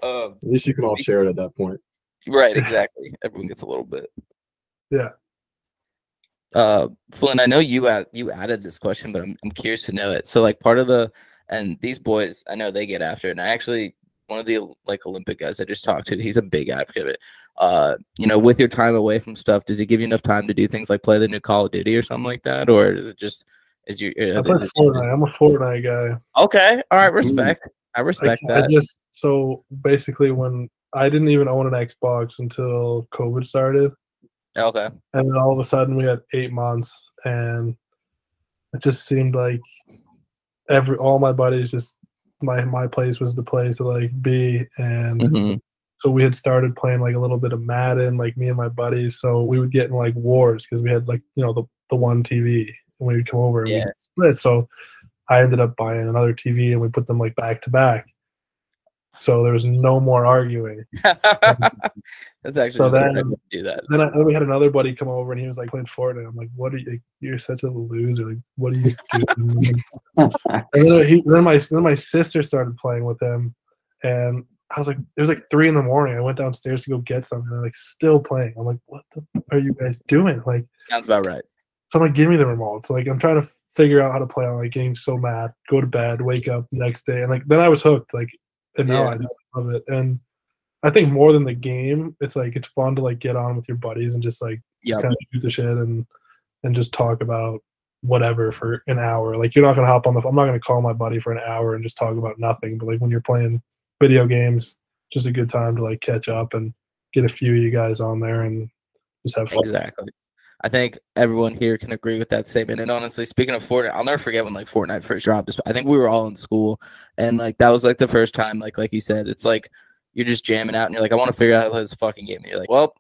D: At least you can all share it at that point.
A: Right, exactly. Everyone gets a little bit.
B: Yeah.
A: Flynn, I know you added this question, but I'm curious to know it. So like part of and these boys, I know they get after it. And I actually, one of the like Olympic guys I just talked to, he's a big advocate of it. With your time away from stuff, does he give you enough time to do things like play the new Call of Duty or something like that? Or is it just, I play
B: Fortnite. I'm a Fortnite guy.
A: Okay. All right. Respect. I respect that.
B: So basically when I didn't even own an Xbox until COVID started.
A: Okay.
B: And then all of a sudden we had 8 months, and it just seemed like all my buddies just my place was the place to like be, and so we had started playing like a little bit of Madden, like me and my buddies. So we would get in like wars because we had like the one TV, and we would come over and we'd split. So I ended up buying another TV, and we put them like back to back. So there was no more arguing.
A: That's actually do that.
B: Then we had another buddy come over, and he was like playing Fortnite. I'm like, "What are you? You're such a loser! Like, what are you doing?" And then my sister started playing with him, and I was like, it was like 3 a.m. I went downstairs to go get something. They're like still playing. I'm like, "What the are you guys doing?" Like,
A: sounds about right.
B: So I'm like, "Give me the remote." So like, I'm trying to figure out how to play. I'm like getting so mad. Go to bed, wake up next day, and like then I was hooked. Like. And now I just love it. And I think more than the game, it's like it's fun to like get on with your buddies and just like just kind of shoot the shit and and just talk about whatever for an hour. Like you're not gonna hop on the phone. I'm not gonna call my buddy for an hour and just talk about nothing. But like when you're playing video games, just a good time to like catch up and get a few of you guys on there and just have fun.
A: Exactly. I think everyone here can agree with that statement. And honestly, speaking of Fortnite, I'll never forget when like Fortnite first dropped. I think we were all in school, and like that was like the first time, like you said, it's like you're just jamming out, and you're like, I want to figure out how to play this fucking game. And you're like, well,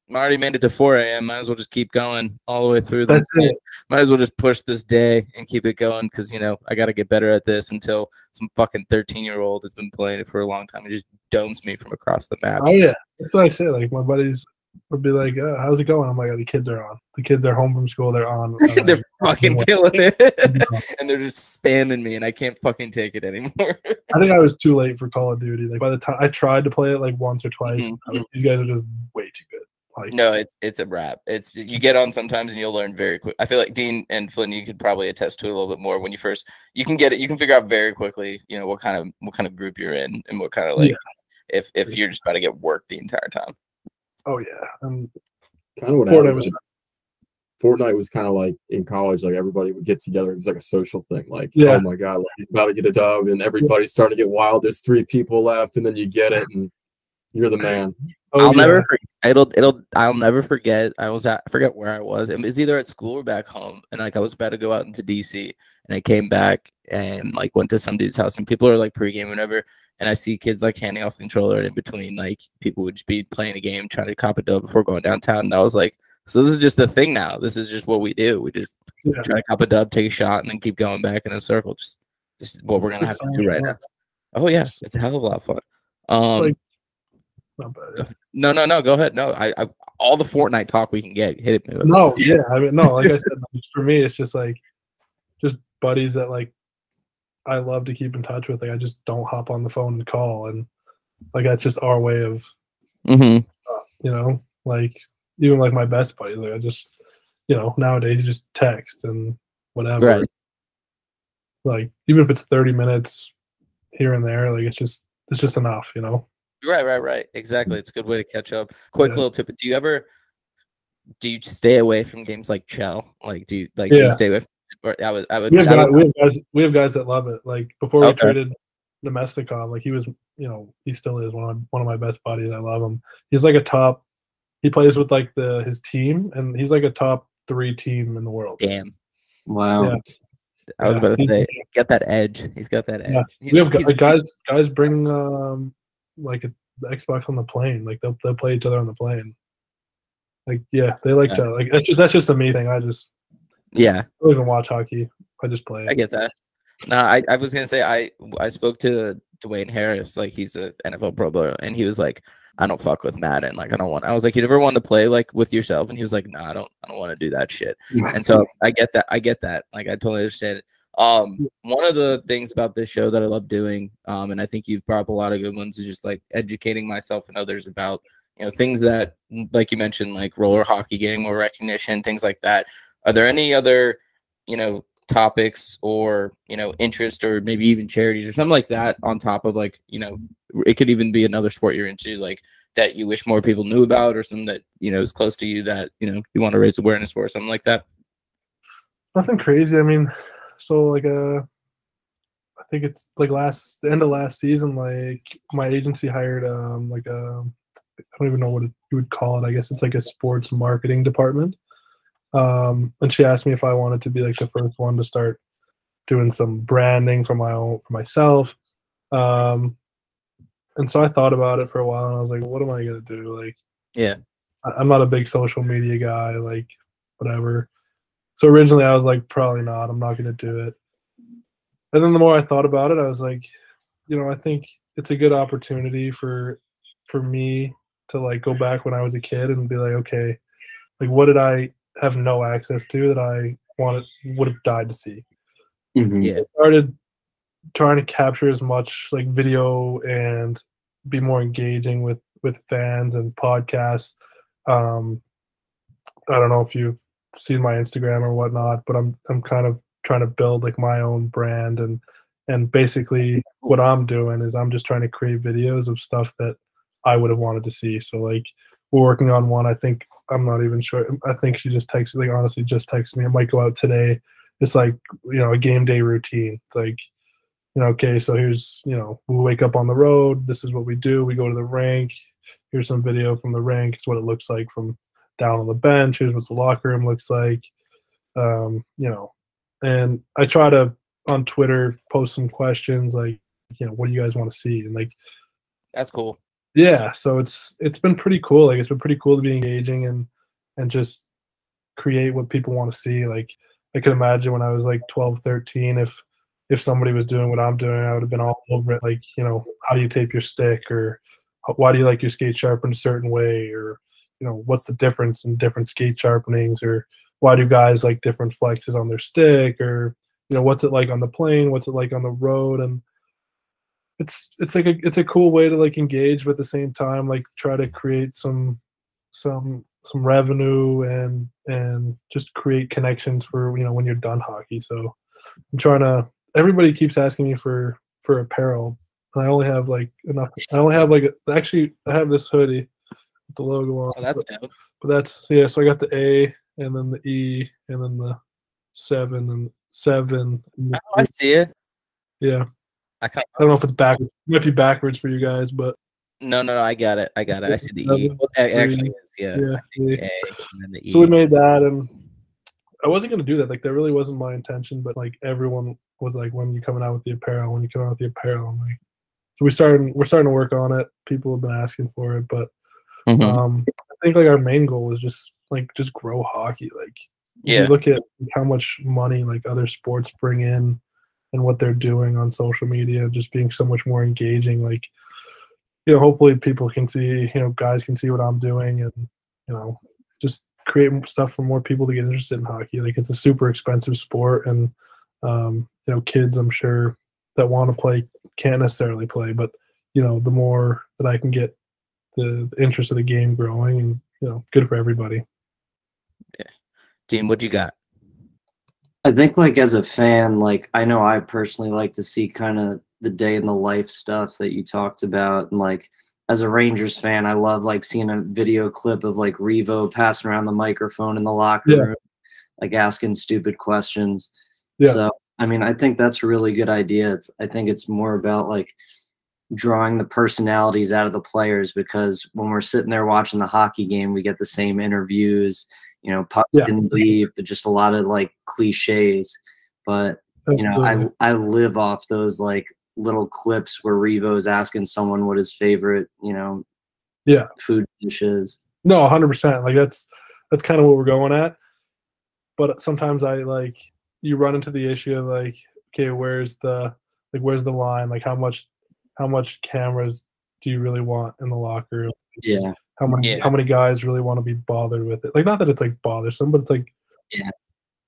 A: I already made it to 4 a.m. Might as well just keep going all the way through.
B: That's it.
A: Might as well just push this day and keep it going because, you know, I got to get better at this until some fucking 13-year-old has been playing it for a long time and just domes me from across the map.
B: Oh, yeah. That's what I say. Like, my buddies would be like, how's it going? I'm like, oh, the kids are on. The kids are home from school. They're on.
A: They're fucking killing it. And they're just spamming me, and I can't fucking take it anymore.
B: I think I was too late for Call of Duty. Like, by the time I tried to play it like once or twice, these guys are just way too good. Like,
A: no, it's a wrap. It's you get on sometimes and you'll learn very quick. I feel like Dean and Flynn, you could probably attest to it a little bit more when you first. You can get it. You can figure out very quickly, you know, what kind of group you're in and what kind of like if you're just about to get worked the entire time.
B: Oh yeah,
D: kind of what happened. Fortnite was kind of like in college, like everybody would get together. It was like a social thing. Like, oh my god, like he's about to get a dub, and everybody's starting to get wild. There's 3 people left, and then you get it, and you're the man.
A: I'll never forget. I'll never forget. I forget where I was. It was either at school or back home, and like I was about to go out into DC, and I came back and like went to some dude's house, and people are like pregame, whatever. And I see kids like handing off the controller, and in between, like people would just be playing a game, trying to cop a dub before going downtown. And I was like, so this is just the thing now. This is just what we do. We just try to cop a dub, take a shot, and then keep going back in a circle. Just this is what we're gonna have to do right now. Oh yeah, it's a hell of a lot of fun.
B: Not bad,
A: yeah. No. Go ahead. No, I all the Fortnite talk we can get. Hit it.
B: No, yeah. I mean, no. Like I said, for me, it's just like just buddies that like I love to keep in touch with. Like I just don't hop on the phone and call, and like that's just our way of, you know, like even like my best buddies. Like I just, you know, nowadays you just text and whatever.
A: Right.
B: Like even if it's 30 minutes here and there, like it's just enough, you know.
A: Right. Exactly. It's a good way to catch up. Quick little tip. Do you stay away from games like Chell? Like, do you stay away from it? Or
B: we have guys that love it. Like before we traded Domesticom, like he was, you know, he still is one of my best buddies. I love him. He's like he plays with like his team, and he's like a top 3 team in the world.
A: Damn.
C: Wow.
B: Yeah.
A: I was about to say, get that edge. He's got that edge.
B: Yeah. We have guys bring like the Xbox on the plane. Like they'll play each other on the plane. Like they like to like that's just a me thing. I don't even watch hockey. I just play it.
A: I get that. No, I was gonna say I spoke to Dwayne Harris, like he's a NFL Pro Bowler, and he was like, I don't fuck with Madden. Like I was like, you never want to play like with yourself? And he was like, no, I don't want to do that shit. And so I get that. Like I totally understand it. One of the things about this show that I love doing, and I think you've brought up a lot of good ones, is just like educating myself and others about, you know, things that, like you mentioned, like roller hockey getting more recognition, things like that. Are there any other, you know, topics or, you know, interest or maybe even charities or something like that on top of, like, you know, it could even be another sport you're into, like that you wish more people knew about, or something that, you know, is close to you that, you know, you want to raise awareness for, or something like that?
B: Nothing crazy. I mean, so like I think it's like the end of last season, like my agency hired like I don't even know what you would call it. I guess it's like a sports marketing department. And she asked me if I wanted to be like the first one to start doing some branding for myself. And so I thought about it for a while, and I was like, what am I gonna do? Like, I'm not a big social media guy, like whatever. So originally I was like, probably not. I'm not gonna do it. And then the more I thought about it, I was like, you know, I think it's a good opportunity for me to like go back when I was a kid and be like, okay, like what did I have no access to that I would have died to see? I started trying to capture as much like video and be more engaging with fans and podcasts. I don't know if you've seen my Instagram or whatnot, but I'm kind of trying to build like my own brand, and basically what I'm doing is I'm just trying to create videos of stuff that I would have wanted to see. So like we're working on one. I think I'm not even sure. I think she just texted, like honestly just texted me. I might go out today. It's like, a game day routine. It's like, okay, so here's, we wake up on the road. This is what we do. We go to the rink. Here's some video from the rink. It's what it looks like from down on the bench. Here's what the locker room looks like. And I try to, on Twitter, post some questions like, what do you guys want to see? And like,
A: that's cool.
B: Yeah, so it's been pretty cool. Like, it's been pretty cool to be engaging and just create what people want to see. Like, I could imagine when I was like 12, 13, if somebody was doing what I'm doing, I would have been all over it. Like, how do you tape your stick, or why do you like your skate sharpened a certain way, or what's the difference in different skate sharpenings, or why do guys like different flexes on their stick, or what's it like on the plane, what's it like on the road. And it's like it's a cool way to like engage, but at the same time like try to create some revenue and just create connections for when you're done hockey. So I'm trying to. Everybody keeps asking me for apparel, and I only have like enough. I only have like actually I have this hoodie with the logo on.
A: Oh, that's dope.
B: But that's, yeah. So I got the A and then the E and then the 7 and 7.
A: Oh, I see it.
B: Yeah.
A: I
B: don't know if it's backwards. It might be backwards for you guys, but
A: no, I got it. I see the E. Well, it actually is, yeah. I see the A and then the E.
B: So we made that, and I wasn't gonna do that. Like, that really wasn't my intention, but like everyone was like, "When you coming out with the apparel? When you coming out with the apparel?" I'm like, so we're starting to work on it. People have been asking for it, but I think like our main goal was just grow hockey. Like, if you look at how much money like other sports bring in and what they're doing on social media, just being so much more engaging. Like, hopefully people can see, guys can see what I'm doing, and just create stuff for more people to get interested in hockey. Like, it's a super expensive sport, and kids, I'm sure, that want to play can't necessarily play, but the more that I can get the interest of the game growing, and good for everybody.
A: Yeah. Team, what you got?
C: I think, like, as a fan, like, I know I personally like to see kind of the day in the life stuff that you talked about. And like, as a Rangers fan, I love like seeing a video clip of like Revo passing around the microphone in the locker room, like asking stupid questions. Yeah. So, I mean, I think that's a really good idea. I think it's more about like drawing the personalities out of the players, because when we're sitting there watching the hockey game, we get the same interviews, pucks in deep, but just a lot of like cliches. But I live off those like little clips where Revo's asking someone what his favorite food dish is.
B: No, 100%. Like, that's kind of what we're going at. But sometimes you run into the issue of like, okay, where's the line? Like, how much cameras do you really want in the locker room?
C: Yeah.
B: How many guys really want to be bothered with it? Like, not that it's like bothersome, but it's like,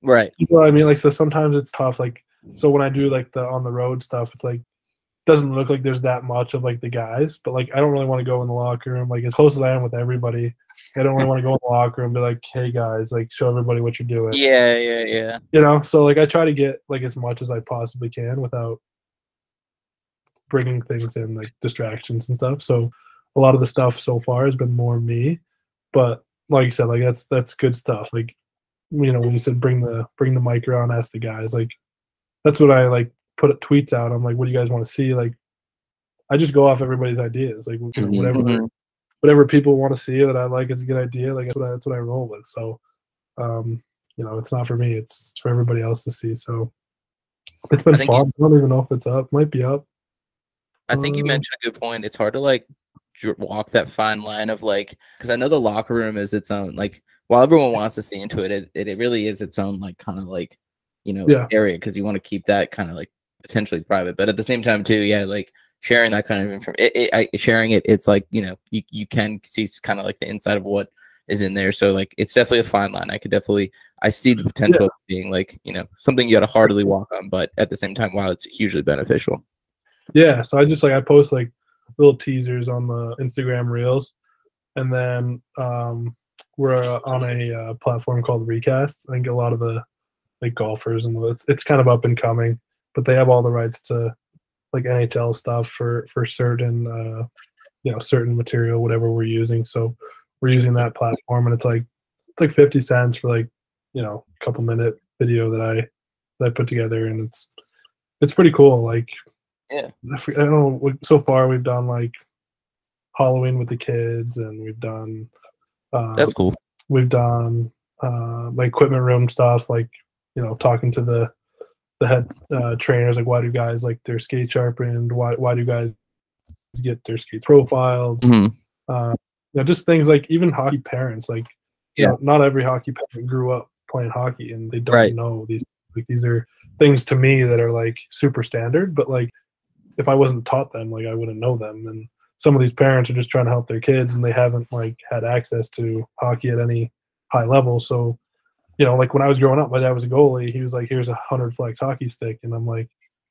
A: right.
B: You know what I mean? Like, so sometimes it's tough. Like, so when I do like the on the road stuff, it's like, doesn't look like there's that much of like the guys, but like I don't really want to go in the locker room, like as close as I am with everybody. I don't really want to go in the locker room and be like, hey guys, like show everybody what you're doing.
A: Yeah.
B: So like I try to get like as much as I possibly can without bringing things in, like distractions and stuff. So a lot of the stuff so far has been more me, but like you said, like that's good stuff. Like, when you said bring the mic around, ask the guys, like that's what I like put tweets out. I'm like, what do you guys want to see? Like, I just go off everybody's ideas, like whatever people want to see that I like is a good idea. Like that's what I roll with. So, it's not for me; it's for everybody else to see. So it's been fun. I don't even know if it's up. Might be up.
A: I think you mentioned a good point. It's hard to like walk that fine line of like, because I know the locker room is its own, like, while everyone wants to see into it, it really is its own like kind of like area, because you want to keep that kind of like potentially private, but at the same time too, like sharing that kind of information, sharing it, it's like you can see kind of like the inside of what is in there. So like it's definitely a fine line. I see the potential of being like something you got to heartily walk on, but at the same time, while it's hugely beneficial.
B: Yeah, so I post like little teasers on the Instagram Reels, and then we're on a platform called Recast. I think a lot of the like golfers and it's kind of up and coming, but they have all the rights to like NHL stuff for certain certain material, whatever we're using. So we're using that platform, and it's like 50 cents for like, you know, a couple minute video that I put together, and it's pretty cool. Like,
A: Yeah.
B: I don't know. So far, we've done like Halloween with the kids, and we've done
A: That's cool.
B: we've done like equipment room stuff, like, you know, talking to the head trainers, like, why do guys like their skate sharpened? Why do guys get their skates profiled?
A: Mhm.
B: You know, just things like even hockey parents, like, you
A: Yeah.
B: know, not every hockey parent grew up playing hockey, and they don't
A: Right.
B: know these. Like, these are things to me that are like super standard, but like if I wasn't taught them, like I wouldn't know them. And some of these parents are just trying to help their kids, and they haven't like had access to hockey at any high level. So, you know, like when I was growing up, my dad was a goalie. He was like, "Here's 100 flex hockey stick," and I'm like,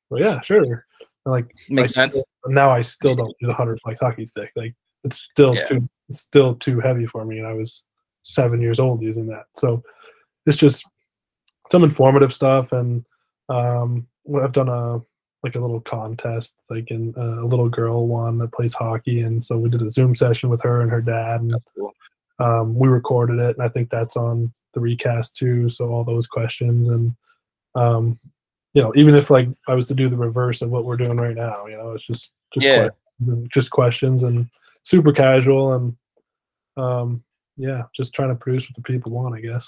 B: "Well, yeah, sure." And like,
A: Makes sense.
B: Now I still don't use 100 flex hockey stick. Like, it's still
A: Yeah.
B: too heavy for me, and I was 7 years old using that. So it's just some informative stuff, and I've done a little contest, like, in a little girl one that plays hockey, and so we did a Zoom session with her and her dad, and
A: That's cool.
B: we recorded it, and I think that's on the recast too. So all those questions, and you know, even if like I was to do the reverse of what we're doing right now, you know, it's just
A: Yeah.
B: questions and super casual, and yeah, just trying to produce what the people want, I guess.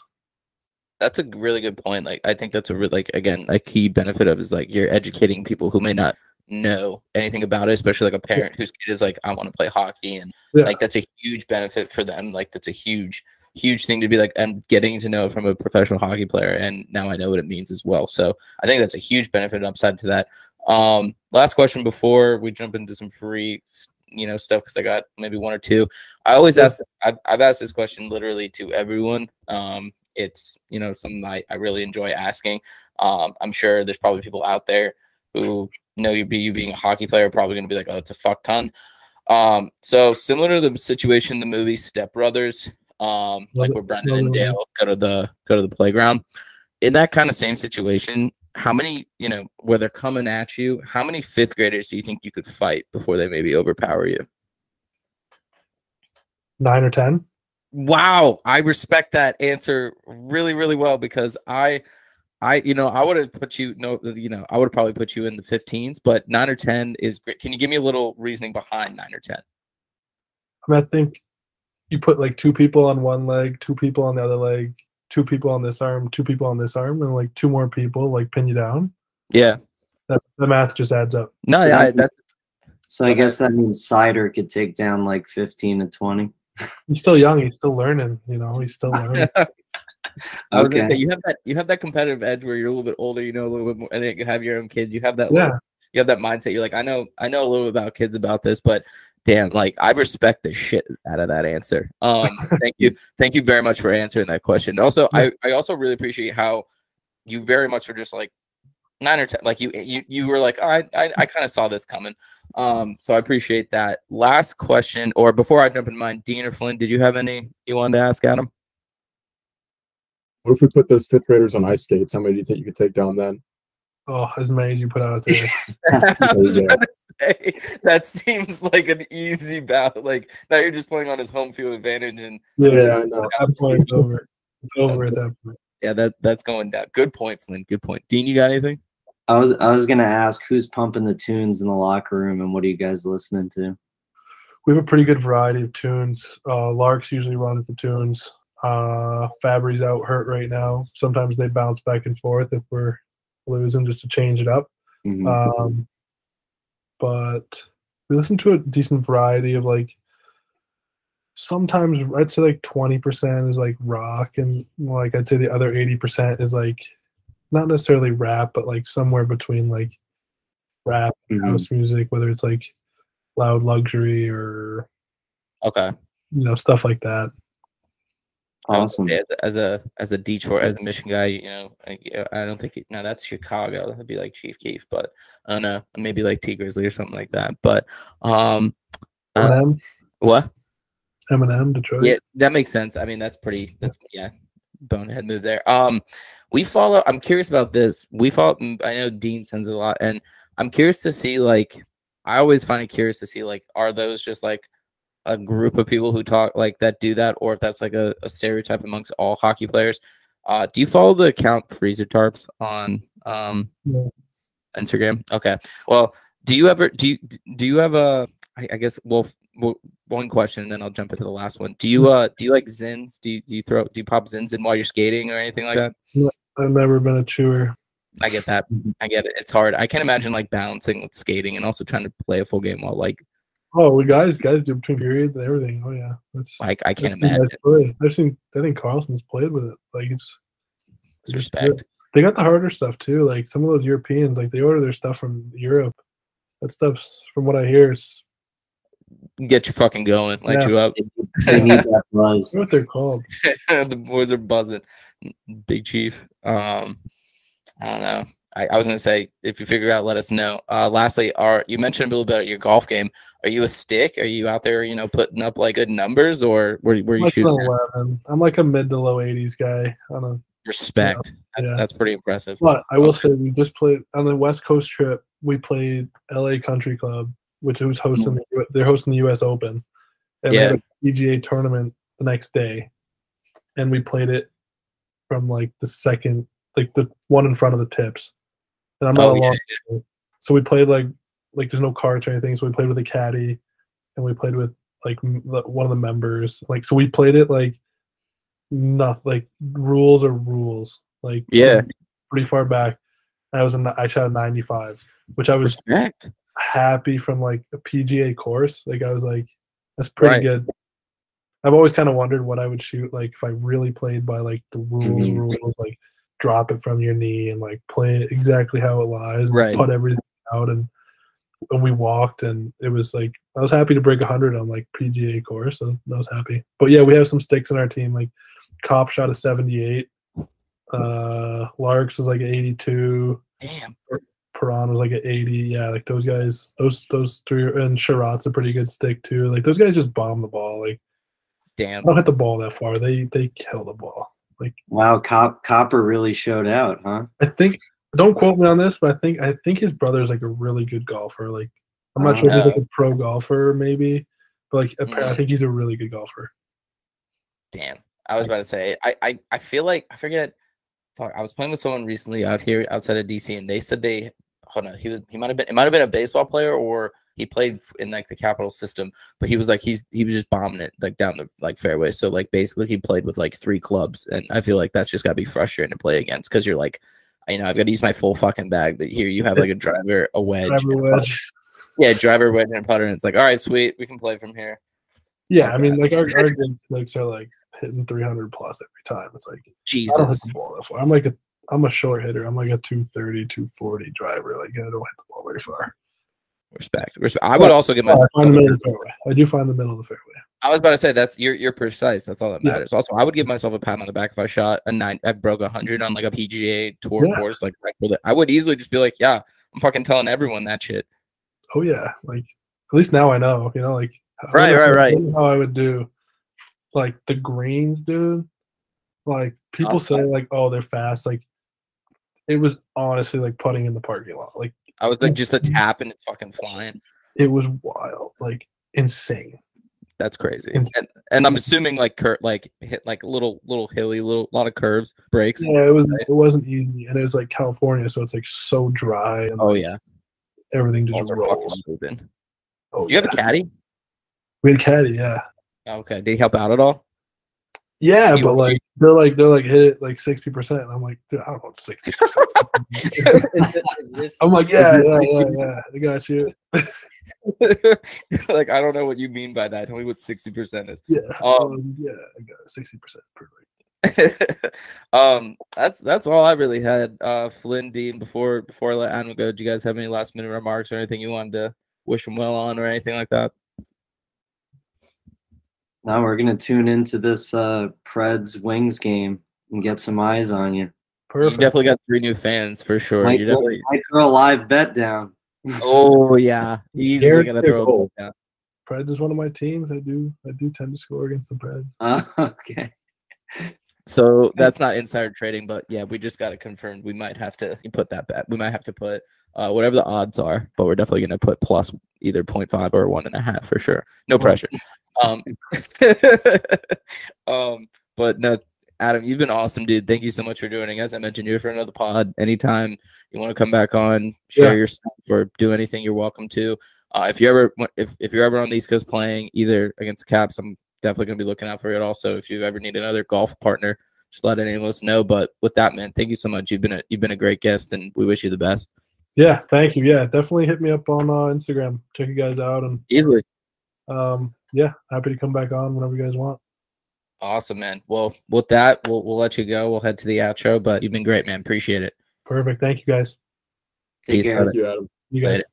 A: That's a really good point. Like, I think that's a like, again, a key benefit of is like you're educating people who may not know anything about it, especially like a parent whose kid is like, I want to play hockey, and like that's a huge benefit for them. Like, that's a huge thing to be like, I'm getting to know it from a professional hockey player, and now I know what it means as well. So I think that's a huge benefit upside to that. Last question before we jump into some free, you know, stuff, because I got maybe one or two. I always ask. I've asked this question literally to everyone. It's, you know, something I really enjoy asking. I'm sure there's probably people out there who know you being a hockey player are probably going to be like, oh, it's a fuck ton. So similar to the situation in the movie Step Brothers, like where Brendan and Dale go to the playground. In that kind of same situation, how many, you know, where they're coming at you, how many fifth graders do you think you could fight before they maybe overpower you?
B: 9 or 10.
A: Wow, I respect that answer really, really well, because I you know, I would have put you, no, you know, I would have probably put you in the 15s, but 9 or 10 is great. Can you give me a little reasoning behind 9 or 10?
B: I mean, I think you put like 2 people on one leg, 2 people on the other leg, 2 people on this arm, 2 people on this arm, and like 2 more people like pin you down.
A: Yeah,
B: the math just adds up.
A: No,
C: So
A: yeah,
C: that's so I guess that means Cider could take down like 15 to 20.
B: He's still young. He's still learning. You know, he's still learning.
A: I was gonna
C: Okay.
A: say, you have that competitive edge where you're a little bit older, you know, a little bit more, and then you have your own kids. You have that, you have that mindset. You're like, I know a little bit about kids about this, but damn, like, I respect the shit out of that answer. Thank you very much for answering that question. Also, I also really appreciate how you very much were just like 9 or 10, like you were like, I kind of saw this coming. So I appreciate that. Last question, or before I jump in mine, Dean or Flynn, did you have any you wanted to ask Adam?
D: What if we put those fifth graders on ice skates? How many do you think you could take down then?
B: Oh, as many as you put out there.
A: I was about to say, that seems like an easy bout. Like, now you're just playing on his home field advantage, and
D: I know.
B: That point, it's over. It's over at that point.
A: Yeah, that's going down. Good point, Flynn. Good point. Dean, you got anything?
C: I was gonna ask who's pumping the tunes in the locker room, and what are you guys listening to?
B: We have a pretty good variety of tunes. Larks usually runs the tunes. Fabry's out hurt right now. Sometimes they bounce back and forth if we're losing, just to change it up.
C: Mm-hmm.
B: But we listen to a decent variety of, like, sometimes I'd say like 20% is like rock, and like I'd say the other 80% is like not necessarily rap, but like somewhere between like rap and house music, whether it's like Loud Luxury or stuff like that.
C: Awesome.
A: As a Detroit, as a Michigan guy, you know, I don't think that's Chicago. That'd be like Chief Keef, but I don't know, maybe like T Grizzly or something like that. But
B: Eminem,
A: what?
B: Eminem, Detroit.
A: Yeah, that makes sense. I mean, that's bonehead move there. We follow. I'm curious about this. We follow. I know Dean sends a lot, and I'm curious to see, like, I always find it curious to see, like, are those just like a group of people who talk like that do that, or if that's like a stereotype amongst all hockey players. Do you follow the account Freezer Tarps on Instagram? Okay. Well, do you have a I guess one question and then I'll jump into the last one. Do you like Zins? Do you pop Zins in while you're skating or anything like that?
B: I've never been a chewer.
A: I get that. I get it. It's hard. I can't imagine like balancing with skating and also trying to play a full game while like.
B: Oh, we guys do between periods and everything. Oh yeah,
A: like I can't imagine.
B: I think Carlson's played with it. Like it's
A: respect.
B: They got the harder stuff too. Like some of those Europeans, like they order their stuff from Europe. That stuff's, from what I hear, is
A: get you fucking going, light you up.
C: They need that buzz.
B: That's what they're called.
A: The boys are buzzing. Big Chief. I don't know. I was gonna say, if you figure out, let us know. Lastly, you mentioned a little bit about your golf game. Are you a stick? Are you out there, putting up like good numbers, or were you
B: like
A: shooting?
B: 11. I'm like a mid to low 80s guy.
A: Respect. That's pretty impressive.
B: But I will say, we just played on the West Coast trip. We played LA Country Club, which was hosting. They're hosting the U.S. Open, and they had a PGA tournament the next day, and we played it from like the second, like the one in front of the tips. And I'm not along. So we played like there's no carts or anything. So we played with a caddy, and we played with like one of the members. Like, so we played it like nothing. Like rules are rules. Like pretty far back. I shot a 95, which I was happy from like a PGA course. Like I was like, that's pretty good. I've always kind of wondered what I would shoot like if I really played by like the rules, like drop it from your knee and like play it exactly how it lies, and put everything out. And we walked, and it was like I was happy to break 100 on like PGA course, so I was happy. But yeah, we have some sticks in our team. Like Cop shot a 78. Larks was like an 82.
A: Damn.
B: Perron was like an 80. Yeah, like those guys, those three, and Sherrod's a pretty good stick too. Like those guys just bomb the ball. Like,
A: damn,
B: don't hit the ball that far. They kill the ball. Like,
C: wow, Copper really showed out, huh?
B: I think, don't quote me on this, but I think his brother's like a really good golfer. Like, I'm not sure if he's like a pro golfer maybe, but like apparently I think he's a really good golfer.
A: Damn, I was about to say I feel like I forget. Fuck, I was playing with someone recently out here outside of DC, and they said he might have been a baseball player, or he played in like the Capital system, but he was like he was just bombing it like down the like fairway. So like basically he played with like 3 clubs, and I feel like that's just gotta be frustrating to play against, because you're like, I've got to use my full fucking bag, but here you have like a driver, a wedge, driver, wedge, and a putter, and it's like, all right, sweet, we can play from here.
B: Yeah, I mean, like our good sticks are like hitting 300 plus every time. It's like,
A: Jesus.
B: I don't hit the ball that far. I'm a short hitter. I'm like a 230, 240 driver. Like I don't hit the ball very far.
A: Respect. I would also give myself
B: I do find the middle of the fairway. I
A: was about to say that's you're precise. That's all that matters. Also, I would give myself a pat on the back if I shot a 9. I broke 100 on like a PGA tour course. Like I would easily just be like, yeah, I'm fucking telling everyone that shit.
B: Oh yeah, like at least now I know. Like
A: right.
B: How I would do, like the greens, dude. Like people say, like, oh, they're fast. Like it was honestly like putting in the parking lot. Like
A: I was like just a tap and it's fucking flying.
B: It was wild, like insane.
A: That's crazy. And I'm assuming like hit like little hilly, lot of curves, breaks.
B: Yeah, it wasn't easy, and it was like California, so it's like so dry. And, everything just rolls.
A: Oh, you have a caddy?
B: We had a caddy, yeah.
A: Okay, did he help out at all?
B: Yeah, but like they're like hit it like 60%. And I'm like, dude, I don't want 60%. I'm like, yeah, I got you.
A: Like, I don't know what you mean by that. Tell me what 60% is.
B: Yeah, I got 60%. Perfect.
A: That's all I really had. Flynn, Dean, before I let Erne go, do you guys have any last minute remarks or anything you wanted to wish him well on or anything like that?
C: Now we're gonna tune into this Preds Wings game and get some eyes on you.
B: Perfect.
A: You definitely got 3 new fans for sure.
C: Might throw a live bet down.
A: Oh yeah, easily gonna throw a goal down.
B: Preds is one of my teams. I do tend to score against the Preds.
C: Okay.
A: So that's not insider trading, but yeah, we just got it confirmed. We might have to put that bet. We might have to put whatever the odds are, but we're definitely going to put plus either 0.5 or 1.5 for sure. No pressure. But no, Adam, you've been awesome, dude. Thank you so much for joining. As I mentioned, you're for another pod. Anytime you want to come back on, share your stuff or do anything, you're welcome to. If you're ever on the East Coast playing either against the Caps, I'm definitely going to be looking out for it. Also, if you ever need another golf partner, just let any of us know. But with that, man, thank you so much. You've been a great guest, and we wish you the best.
B: Yeah, thank you. Yeah, definitely hit me up on Instagram. Check you guys out, and
A: easily.
B: Yeah, happy to come back on whenever you guys want.
A: Awesome, man. Well, with that, we'll let you go. We'll head to the outro, but you've been great, man. Appreciate it.
B: Perfect. Thank you, guys.
C: Take care.
D: Thank you, Adam.
B: You guys.
A: Later.